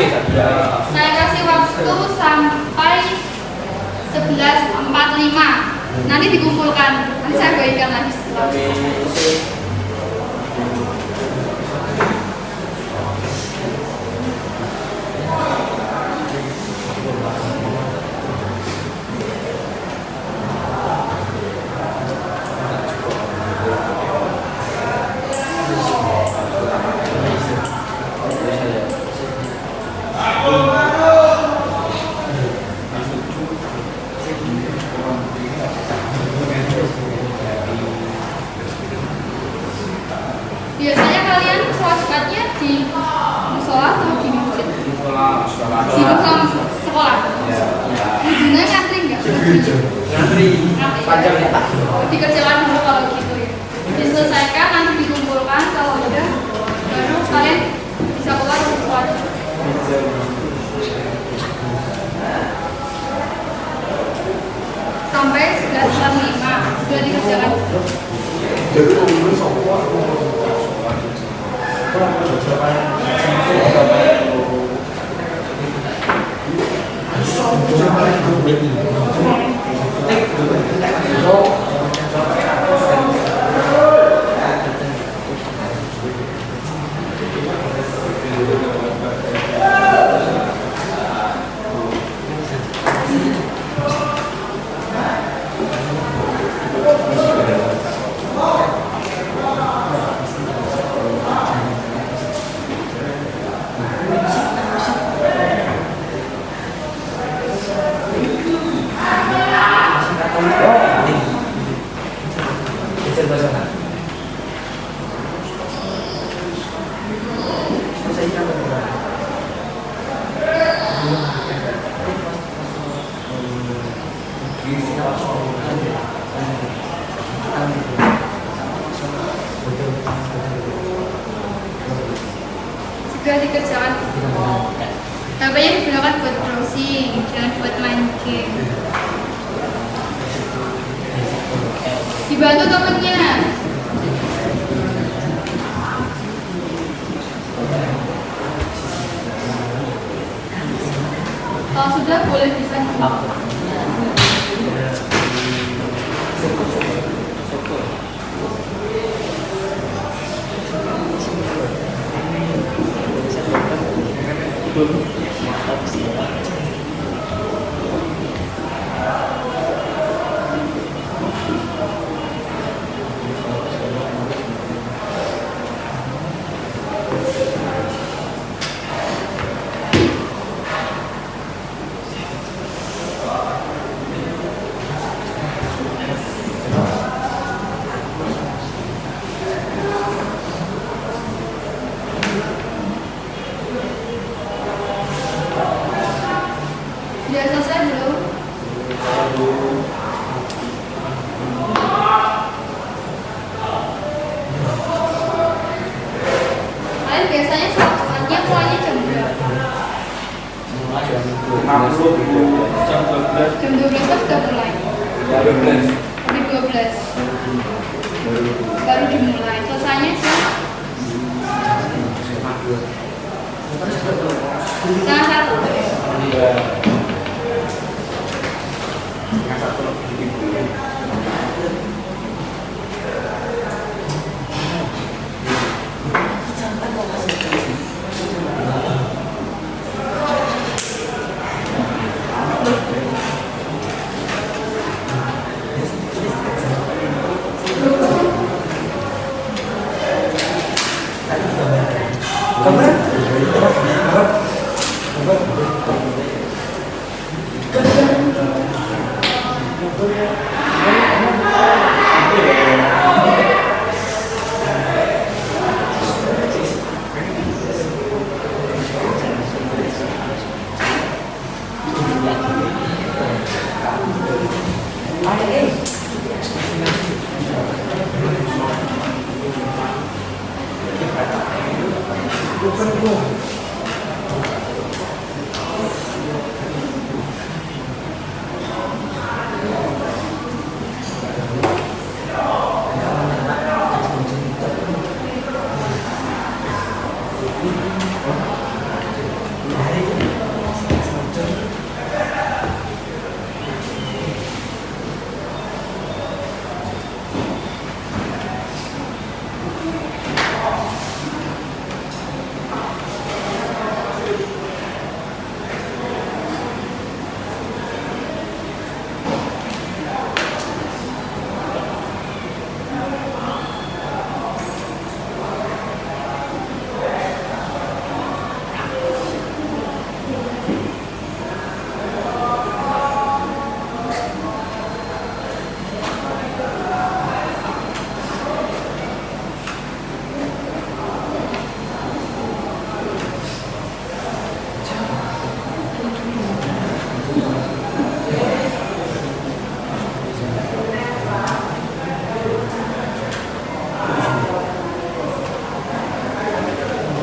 Saya kasih waktu sampai 11.45. Nanti dikumpulkan. Nanti saya bagikan lagi setelah. Biasanya kalian sholat Jumatnya di musola atau di masjid? Di musola sekolah. Ujungnya ngantri nggak? Ngantri panjang ya Pak. Dikerjakan dulu kalau gitu ya. Diselesaikan nanti dikumpulkan, kalau udah baru kalian bisa keluar untuk sholat. Sampai 11.45 sudah dikerjakan. Sudah dikerjakan. HP-nya digunakan buat browsing, jangan buat main game. Dibantu temennya. Kalau sudah boleh bisa. Sudah selesai belum? Kalian biasanya sholat Jumatnya mulainya jam berapa? jam 12. Jam 12 kan sudah mulai. 12. Tapi 12 baru dimulai. Selesainya jam setengah 1.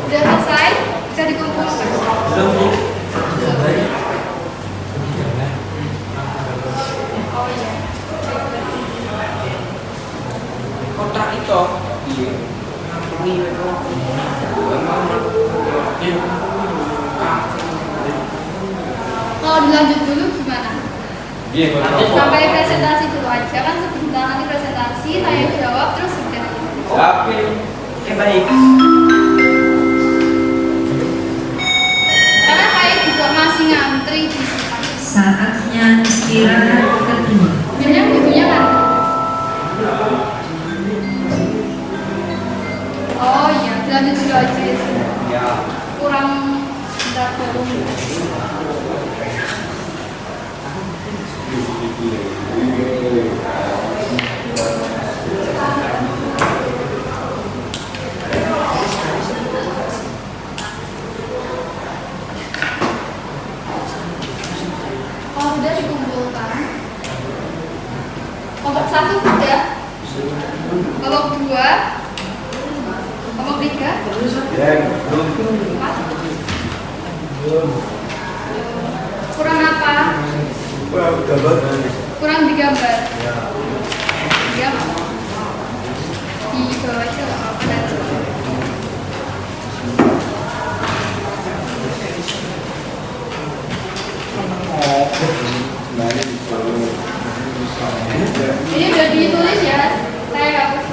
Udah selesai? Bisa dikumpulkan? Belum. Oh iya. Kontrak itu. Iya. Kalau dilanjut dulu gimana? Iya, Sampai presentasi dulu aja kan sebentar nanti presentasi, tanya jawab terus sudah. Tapi Oke, baik. Karena kayak juga masih ngantri di sini. Saatnya istirahat kedua. Biasanya butuhnya kan? Oh iya, dilanjut dulu aja sih. ya Kurang bentar baru. Kalau sudah dikumpulkan, kelompok 1 sudah, kelompok 2, kelompok 3, belum. 4. Kurang apa? Kurang digambar. Ya. Di bawah aja nggak apa-apa nanti. Ini udah ditulis ya, saya hapus.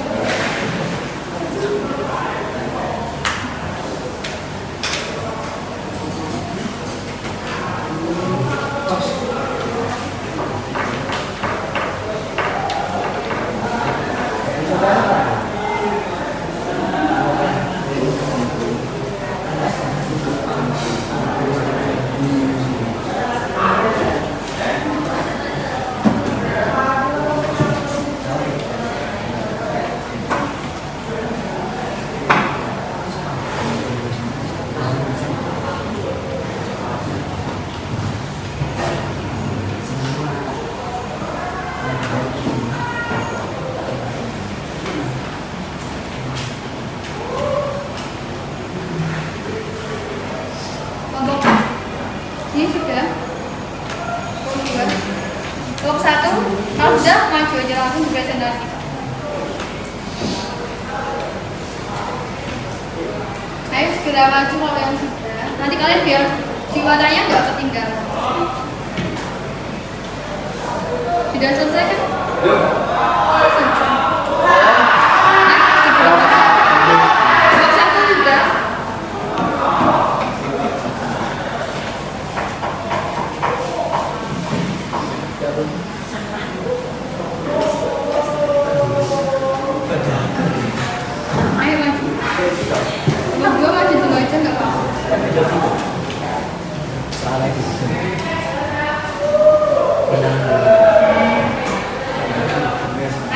Udah maju aja langsung presentasikan. Ayo segera maju kalau yang sudah. Nanti kalian biar jiwanya nggak ketinggalan. Sudah selesai kan? Bab satu sudah. Ayo maju. Bab dua maju dulu aja nggak apa-apa.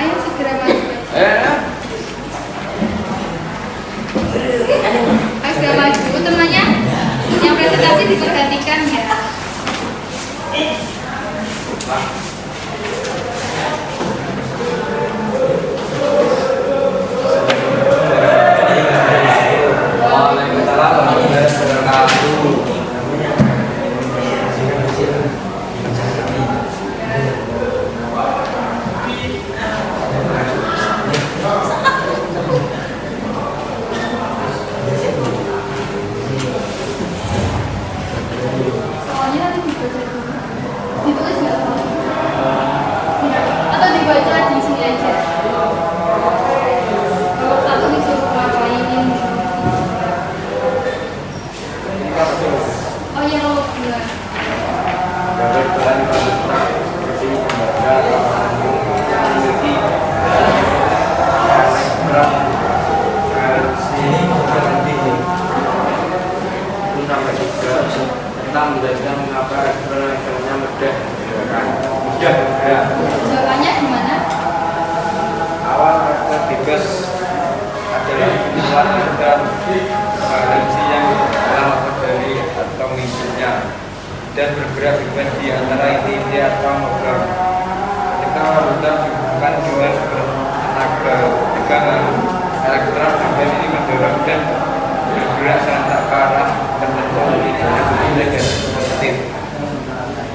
Ayo segera maju. Ayo segera maju. Temannya yang presentasi diperhatikan ya. Waalaikumsalam warahmatullahi wabarakatuh. Soalnya nanti dibaca dulu. Ditulis nggak soalnya? Atau dibaca di sini aja. Kalau satu disuruh ngapain? Oh iya lo bilang. Tentang menjelaskan mengapa restoran mudah. Mudah ya. Jawabannya gimana? Awal karakter bebas adalah kumpulan dan valensi yang terlepas dari atau misinya dan bergerak bebas di antara inti-inti atau logam. Ketika warutan dihubungkan dengan tenaga tegangan, elektron bebas ini mendorong dan bergerak serentak ke arah tertentu ini dan positif.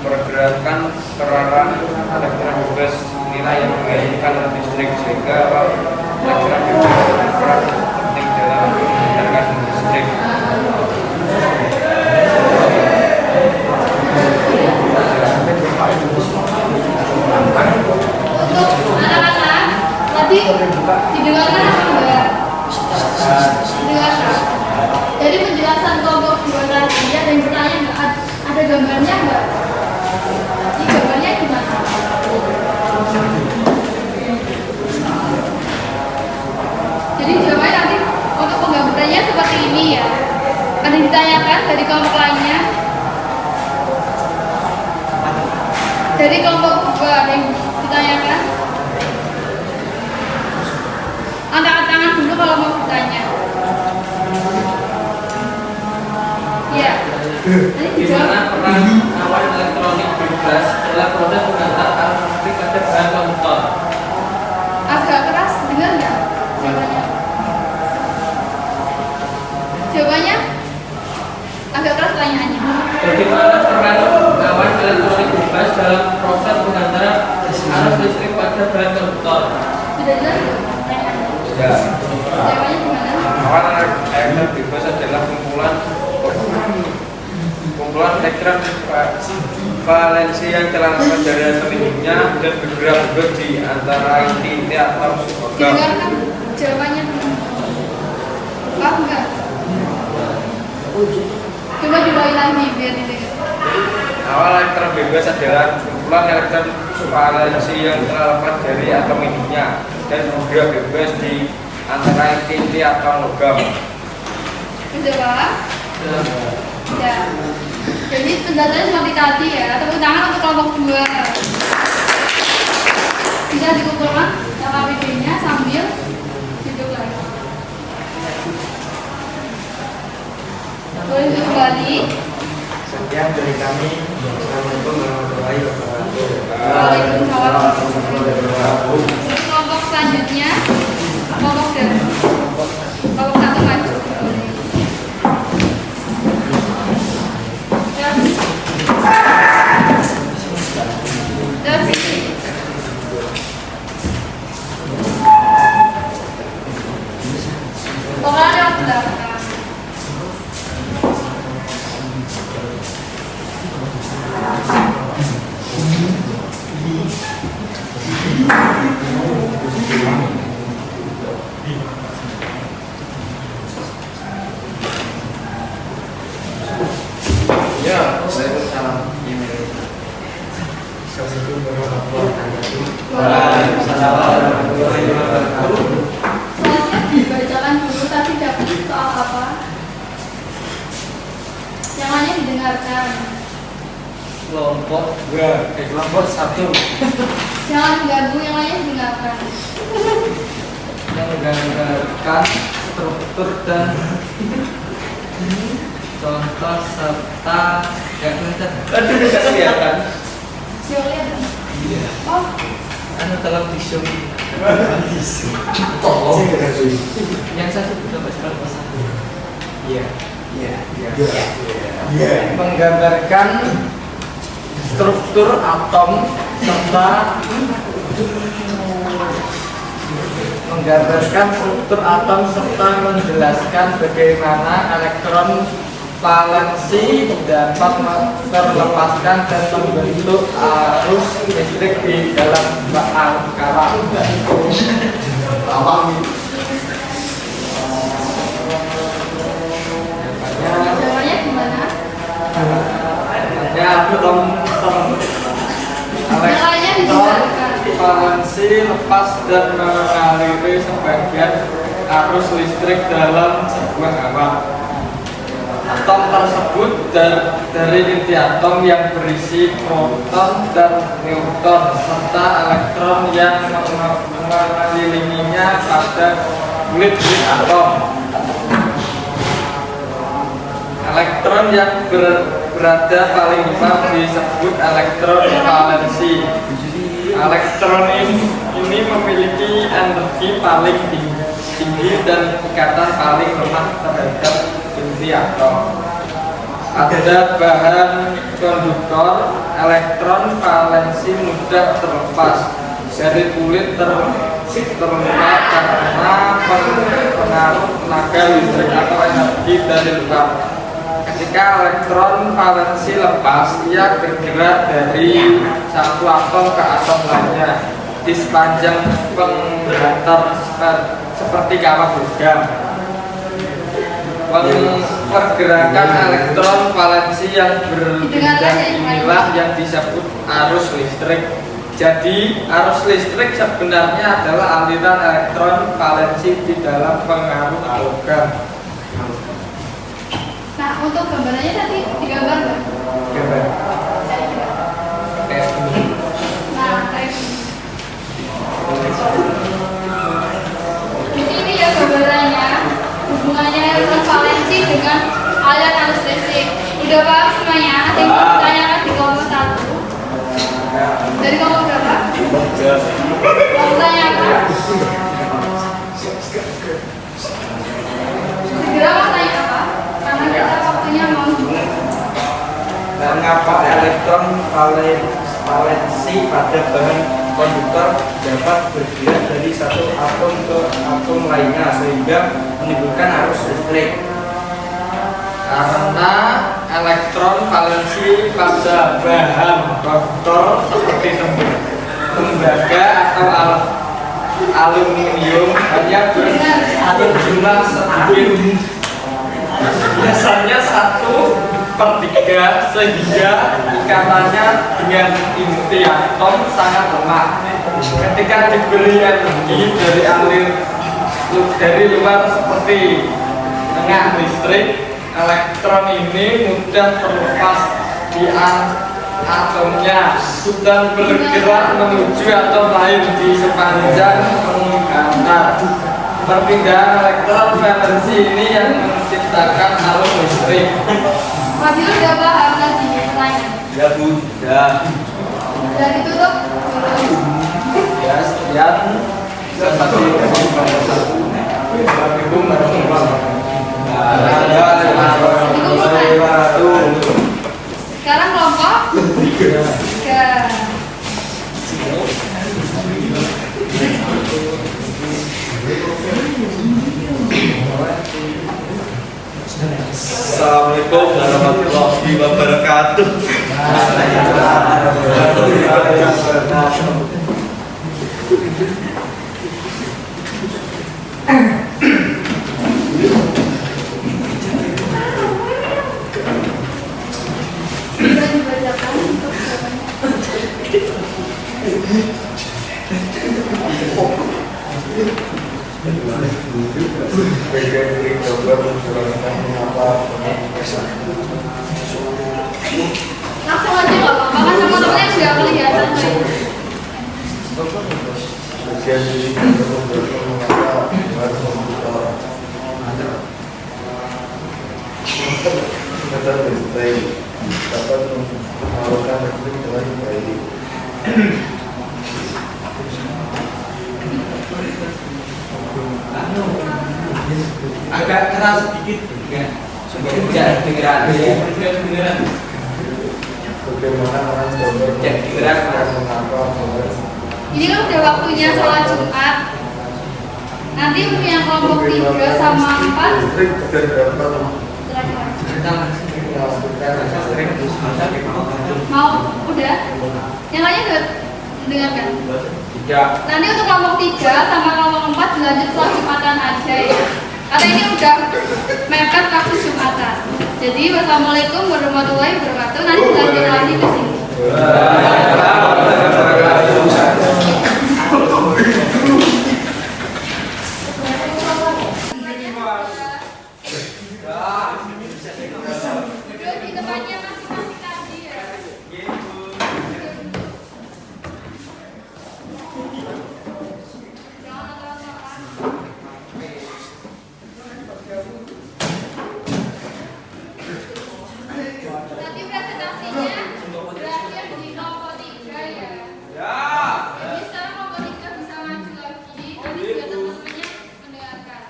Pergerakan perarah elektron bebas inilah yang menghasilkan listrik sehingga elektron bebas berperan penting dalam mengeluarkan listrik. Untuk anak-anak tadi didengarkan apa enggak? Didengarkan. Jadi penjelasan kelompok dua tadi ada yang bertanya nggak? Ada gambarnya nggak? Ini gambarnya gimana? Jadi jawabannya nanti untuk penggambarannya seperti ini ya. Ada yang ditanyakan dari kelompok lainnya? Dari kelompok dua ada yang ditanyakan? Angkat tangan dulu kalau mau bertanya. Ya. Nanti dijawab. Gimana peran awan elektronik bebas dalam proses mengantar arus listrik pada bahan komputer? Agak keras, dengar nggak jawabannya? Jawabannya agak keras pertanyaannya. Bagaimana peran awan elektronik bebas dalam proses mengantar arus listrik pada bahan komputer? Sudah jelas belum pertanyaannya? Ya. Jawabannya gimana? Awal elektron bebas adalah kumpulan elektron valensi yang terlepas dari atom induknya dan bergerak bebas di antara inti-inti atau logam. Didengarkan jawabannya teman. Paham nggak? Coba diulangi lagi biar didengar. Awal elektron bebas adalah kumpulan elektron valensi yang terlepas dari atom induknya dan bergerak bebas di antara inti-inti atau logam. Sudah Pak? Ya. Jadi penjelasannya seperti tadi ya. Tepuk tangan untuk kelompok 2. Bisa dikumpulkan LKPD-nya sambil duduk lagi. Boleh duduk kembali. Sekian dari kami. Assalamualaikum warahmatullahi wabarakatuh. Waalaikumsalam. Untuk kelompok selanjutnya, kelompok dari kelompok 1 maju. Terus Soalnya dibacakan dulu tapi dapat soal apa? Yang lainnya didengarkan. Kelompok 1 Jangan diganggu, yang lainnya didengarkan. menggambarkan struktur dan contoh serta Aduh, tidak kelihatan. Siapa lihat? Oh, tolong tisu yang satu kita baca kelompok 1. Menggambarkan struktur atom serta menjelaskan bagaimana elektron valensi dapat terlepaskan dan membentuk arus listrik di dalam angkara. jawabannya gimana? Atom Yang lainnya didengarkan. valensi lepas dan mengaliri sebagian arus listrik dalam sebuah awan. Atom tersebut dari inti atom yang berisi proton dan neutron serta elektron yang mengelilinginya pada kulit atom. Elektron yang berada paling depan disebut elektron valensi. Elektron ini memiliki energi paling tinggi dan ikatan paling lemah terhadap inti atom. Pada bahan konduktor, elektron valensi mudah terlepas dari kulit terluka karena pengaruh tenaga listrik atau energi dari luar. Ketika elektron valensi lepas, ia bergerak dari satu atom ke atom lainnya di sepanjang penghantar seperti kawah logam. Pergerakan elektron valensi yang berbeda inilah yang disebut arus listrik. Jadi, arus listrik sebenarnya adalah aliran elektron valensi di dalam pengaruh logam. Nah, untuk gambarannya tadi digambar nggak? Gambar. Nah, kayak gini. Jadi ini ya gambarannya, hubungannya elektron valensi dengan aliran arus listrik. Udah paham semuanya? Ada yang mau ditanyakan di kelompok 1? Dari kelompok berapa? Mau ditanyakan? Segera mau tanya apa? Karena kita waktunya mau juga. Mengapa elektron valensi pada bahan konduktor dapat bergerak dari satu atom ke atom lainnya sehingga menimbulkan arus listrik? Karena elektron valensi pada bahan konduktor seperti tembaga atau aluminium hanya berjumlah sedikit, biasanya 1/3, sehingga ikatannya dengan inti atom sangat lemah. Ketika diberi energi dari luar seperti tengah listrik, elektron ini mudah terlepas di atomnya dan bergerak menuju atom lain di sepanjang penghantar. Perpindahan elektron valensi ini yang menciptakan arus listrik. Fadil udah paham tadi pertanyaan. Ya sudah. Dan ditutup dulu. Ya, sekian seperti Assalamualaikum warahmatullahi wabarakatuh. Sekarang kelompok 3. Assalamualaikum warahmatullahi wabarakatuh. Bisa dibacakan untuk jawabannya. gambar menjelaskan mengapa Langsung aja nggak apa-apa kan teman-temannya sudah kelihatan nih. bagian ini menjelaskan mengapa gambar komputer display dapat menyalurkan listrik dengan baik. Agak keras sedikit ya. Jangan dengeran. Bagaimana orang gambar menjelaskan mengapa gambar Ini kan udah waktunya sholat Jumat. Nanti untuk yang kelompok 3 sama 4 listrik dan dapat mau udah? Yang lainnya udah dengarkan. Tidak. Nanti untuk kelompok 3 sama kelompok 4 dilanjut sholat Jumatan aja ya. Karena ini udah mepet waktu Jumatan. Jadi wassalamualaikum warahmatullahi wabarakatuh. Nanti dilanjut lagi ke sini. Duduk di tempatnya masing-masing tadi ya. Jangan lama-lama. Nanti presentasinya berakhir di kelompok 3 ya. Jadi sekarang kelompok 3 bisa maju lagi. Nanti juga teman-temannya mendengarkan.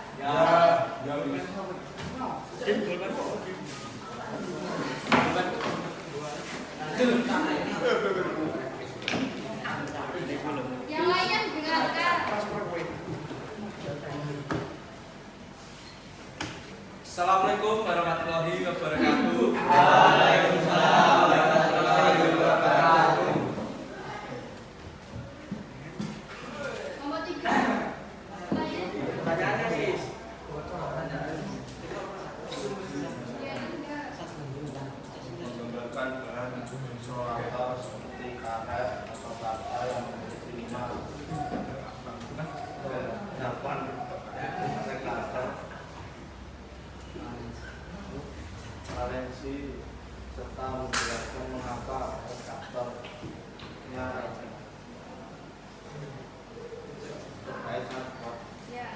Yang lainnya didengarkan. Assalamualaikum warahmatullahi wabarakatuh. Waalaikumsalam warahmatullahi wabarakatuh. Kelompok 3. Lainnya Pertanyaannya sih. ya dengar. menggambarkan bahan isolator seperti karet atau kata yang memiliki 5 8 kata valensi serta menjelaskan mengapa refraktornya terkait transport. Ya.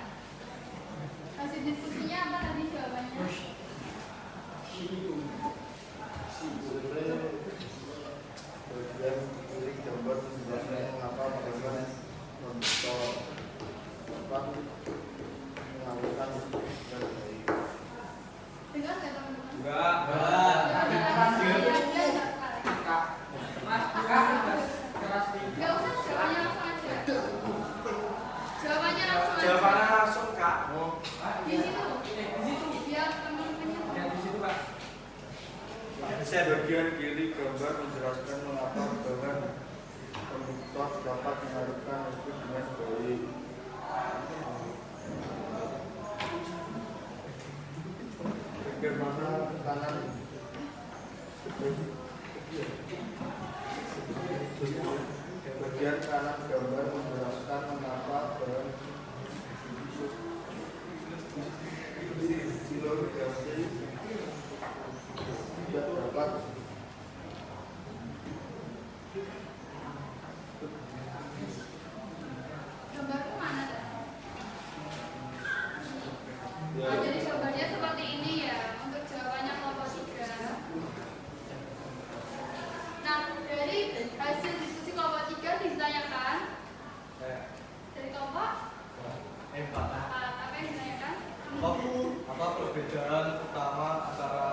Hasil diskusinya apa tadi jawabannya? Bagian kiri gambar menjelaskan mengapa bagaimana membentuk dapat mengalirkan listrik dengan baik. Dengar nggak teman-teman? Enggak. Nggak usah jawabannya langsung aja. Jawabannya langsung aja. Jawabannya langsung, Kak. Di situ. Biar teman-temannya tahu. Ya di situ, Pak. Bagian kiri gambar menjelaskan mengapa bahan konduktor dapat mengalirkan listrik dengan baik. Bagaimana kanan bagian kanan gambar menjelaskan mengapa bahan silogasi tidak dapat Gambarku mana dah? ya, Oh, jadi jawabannya seperti ini ya untuk jawabannya kelompok 3. Nah, dari hasil diskusi kelompok 3 ditanyakan dari kelompok 4. Apa yang ditanyakan? apa perbedaan utama antara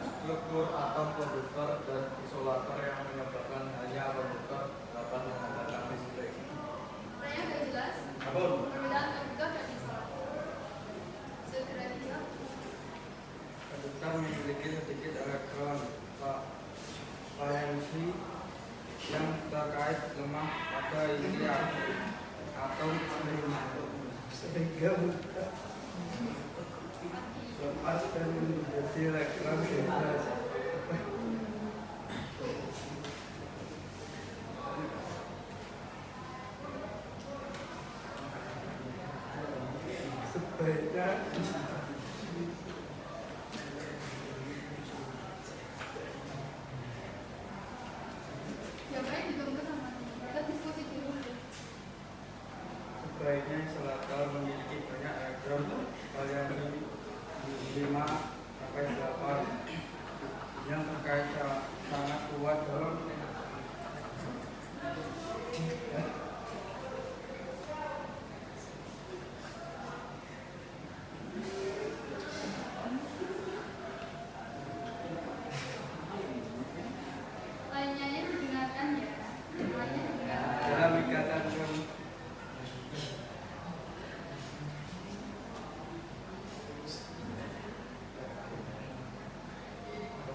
struktur atom konduktor dan isolator yang menyebabkan hanya konduktor dapat menghantarkan listrik? Pertanyaan sudah jelas? Perbedaan konduktor dan isolator. Segera dijawab. Konduktor memiliki sedikit elektron valensi yang terkait lemah pada inti atom sehingga lepas dan menjadi elektron bebas. Sebaiknya sebaiknya insulator memiliki banyak elektron valensi 5 sampai 8 yang terkait sangat kuat dalam Lainnya digunakan ya. Lainnya digunakan. dalam ikatan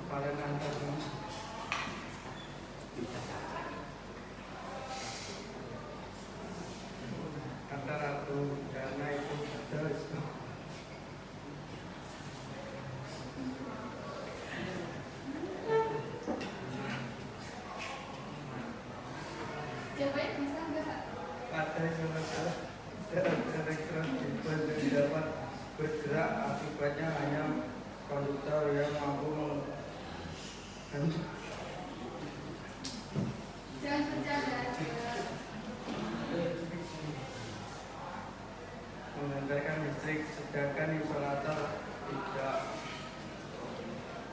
kevalen antara atom karena itu terus Jawabnya bisa nggak? pada semester elektron bebas yang dapat bergerak akibatnya hanya konduktor yang mampu Jangan bercanda. menghantarkan listrik, sedangkan insulator tidak.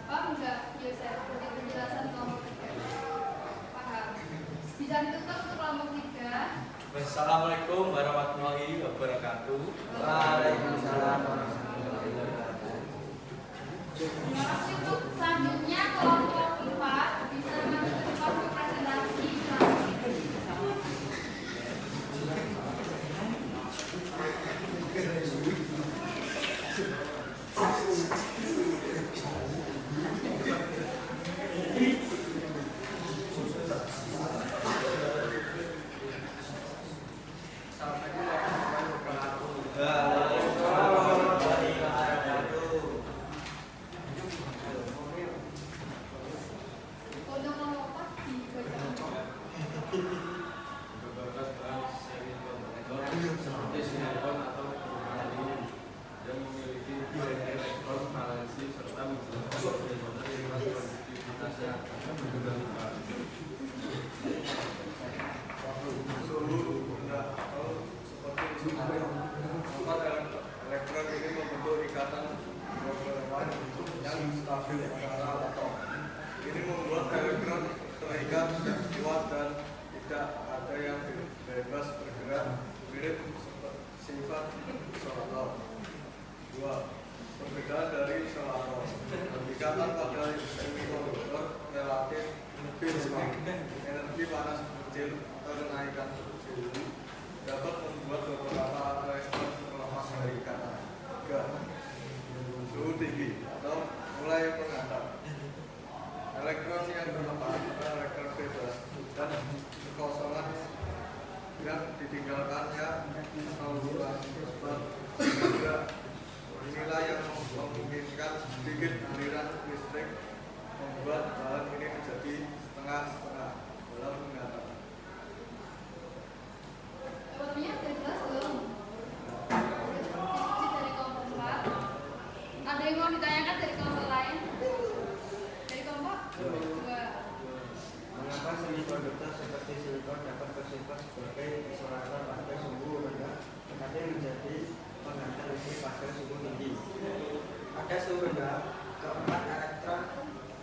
Oh enggak, ya saya seperti penjelasan kelompok 3. Paham. Bisa ditutup untuk kelompok 3. Wassalamualaikum warahmatullahi wabarakatuh. Waalaikumsalam warahmatullahi wabarakatuh. Terima kasih untuk selanjutnya kelompok 4 bisa masuk ke kelompok presentasi untuk kelompok 4 dibaca. Yang memiliki elektron valensi serta menjelaskan bagaimana konduktivitasnya Elektron ini membentuk ikatan kovalent yang stabil antara atom. Ini membuat elektron terikat kuat dan tidak ada yang bebas bergerak, mirip sifat insulator. 2. Perbedaan dari insulator, ikatan pada semikonduktor relatif lebih lemah. Energi panas kecil atau kenaikan suhu dapat membuat beberapa elektron terlepas dari ikatan. 3. Suhu tinggi atau mulai menghantar. Elektron yang terlepas adalah elektron bebas dan kekosongan yang ditinggalkannya mengurangi sebab juga inilah yang memungkinkan sedikit aliran listrik membuat bahan ini menjadi setengah-setengah dalam menghantar. Jawabannya udah jelas belum? Diskusi dari kelompok 4. Ada yang mau ditanyakan dari kelompok lain? Dari kelompok 2. Mengapa semikonduktor seperti silikon dapat bersifat sebagai insulator pada suhu rendah tetapi menjadi penghantar listrik pada suhu tinggi? Pada suhu rendah, keempat elektron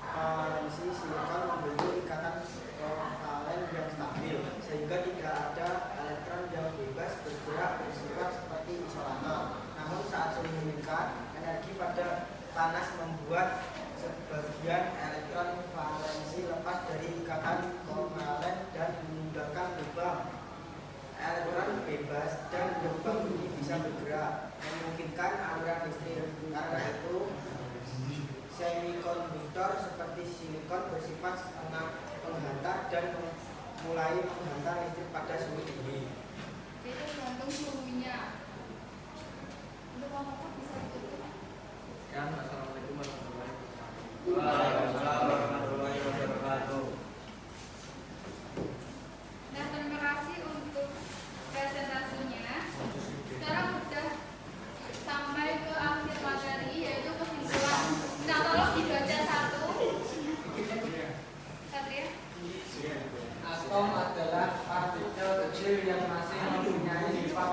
valensi silikon membentuk ikatan kovalen yang stabil, sehingga tidak ada elektron yang bebas bergerak bersifat seperti insulator. Namun saat suhu meningkat, energi pada panas membuat sebagian elektron valensi lepas dari ikatan kovalen dan meninggalkan lubang. Elektron bebas dan lubang ini bisa bergerak, memungkinkan aliran listrik. Karena itu, semikonduktor seperti silikon bersifat setengah penghantar dan mulai menghantar listrik pada suhu tinggi. Itu tergantung suhunya. Untuk kelompok 4 bisa ditutup. Assalamualaikum warahmatullahi wabarakatuh. Waalaikumsalam warahmatullahi wabarakatuh. Nah, terima kasih untuk presentasinya. Sekarang sudah sampai ke akhir materi, yaitu kesimpulan. Nah, tolong dibaca satu. Satria. Atom adalah partikel kecil yang masih mempunyai sifat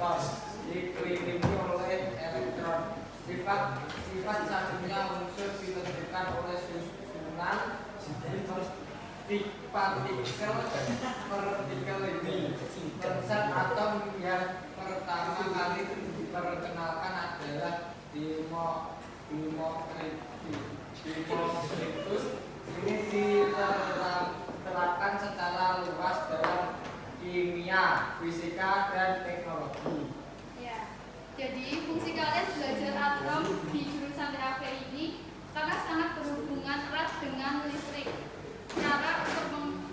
proton dikelilingi oleh elektron. Sifat selanjutnya unsur ditentukan oleh susunan partikel ini. Konsep atom yang pertama kali diperkenalkan adalah Demokritus. Ini diterapkan secara luas dalam kimia, fisika, dan teknologi. Ya, jadi fungsi kalian belajar atom di jurusan TAP ini karena sangat berhubungan erat dengan listrik. Cara untuk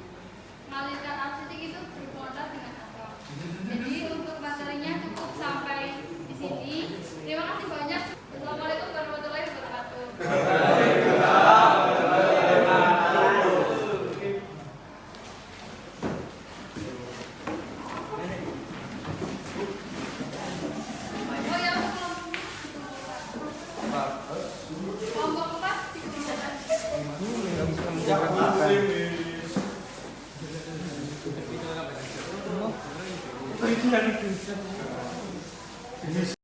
mengalirkan arus listrik itu berhubungan erat dengan atom. Jadi untuk materinya cukup sampai di sini. Terima kasih banyak. Assalamualaikum warahmatullahi wabarakatuh. Oh ya, kelompok 4 dikumpulkan.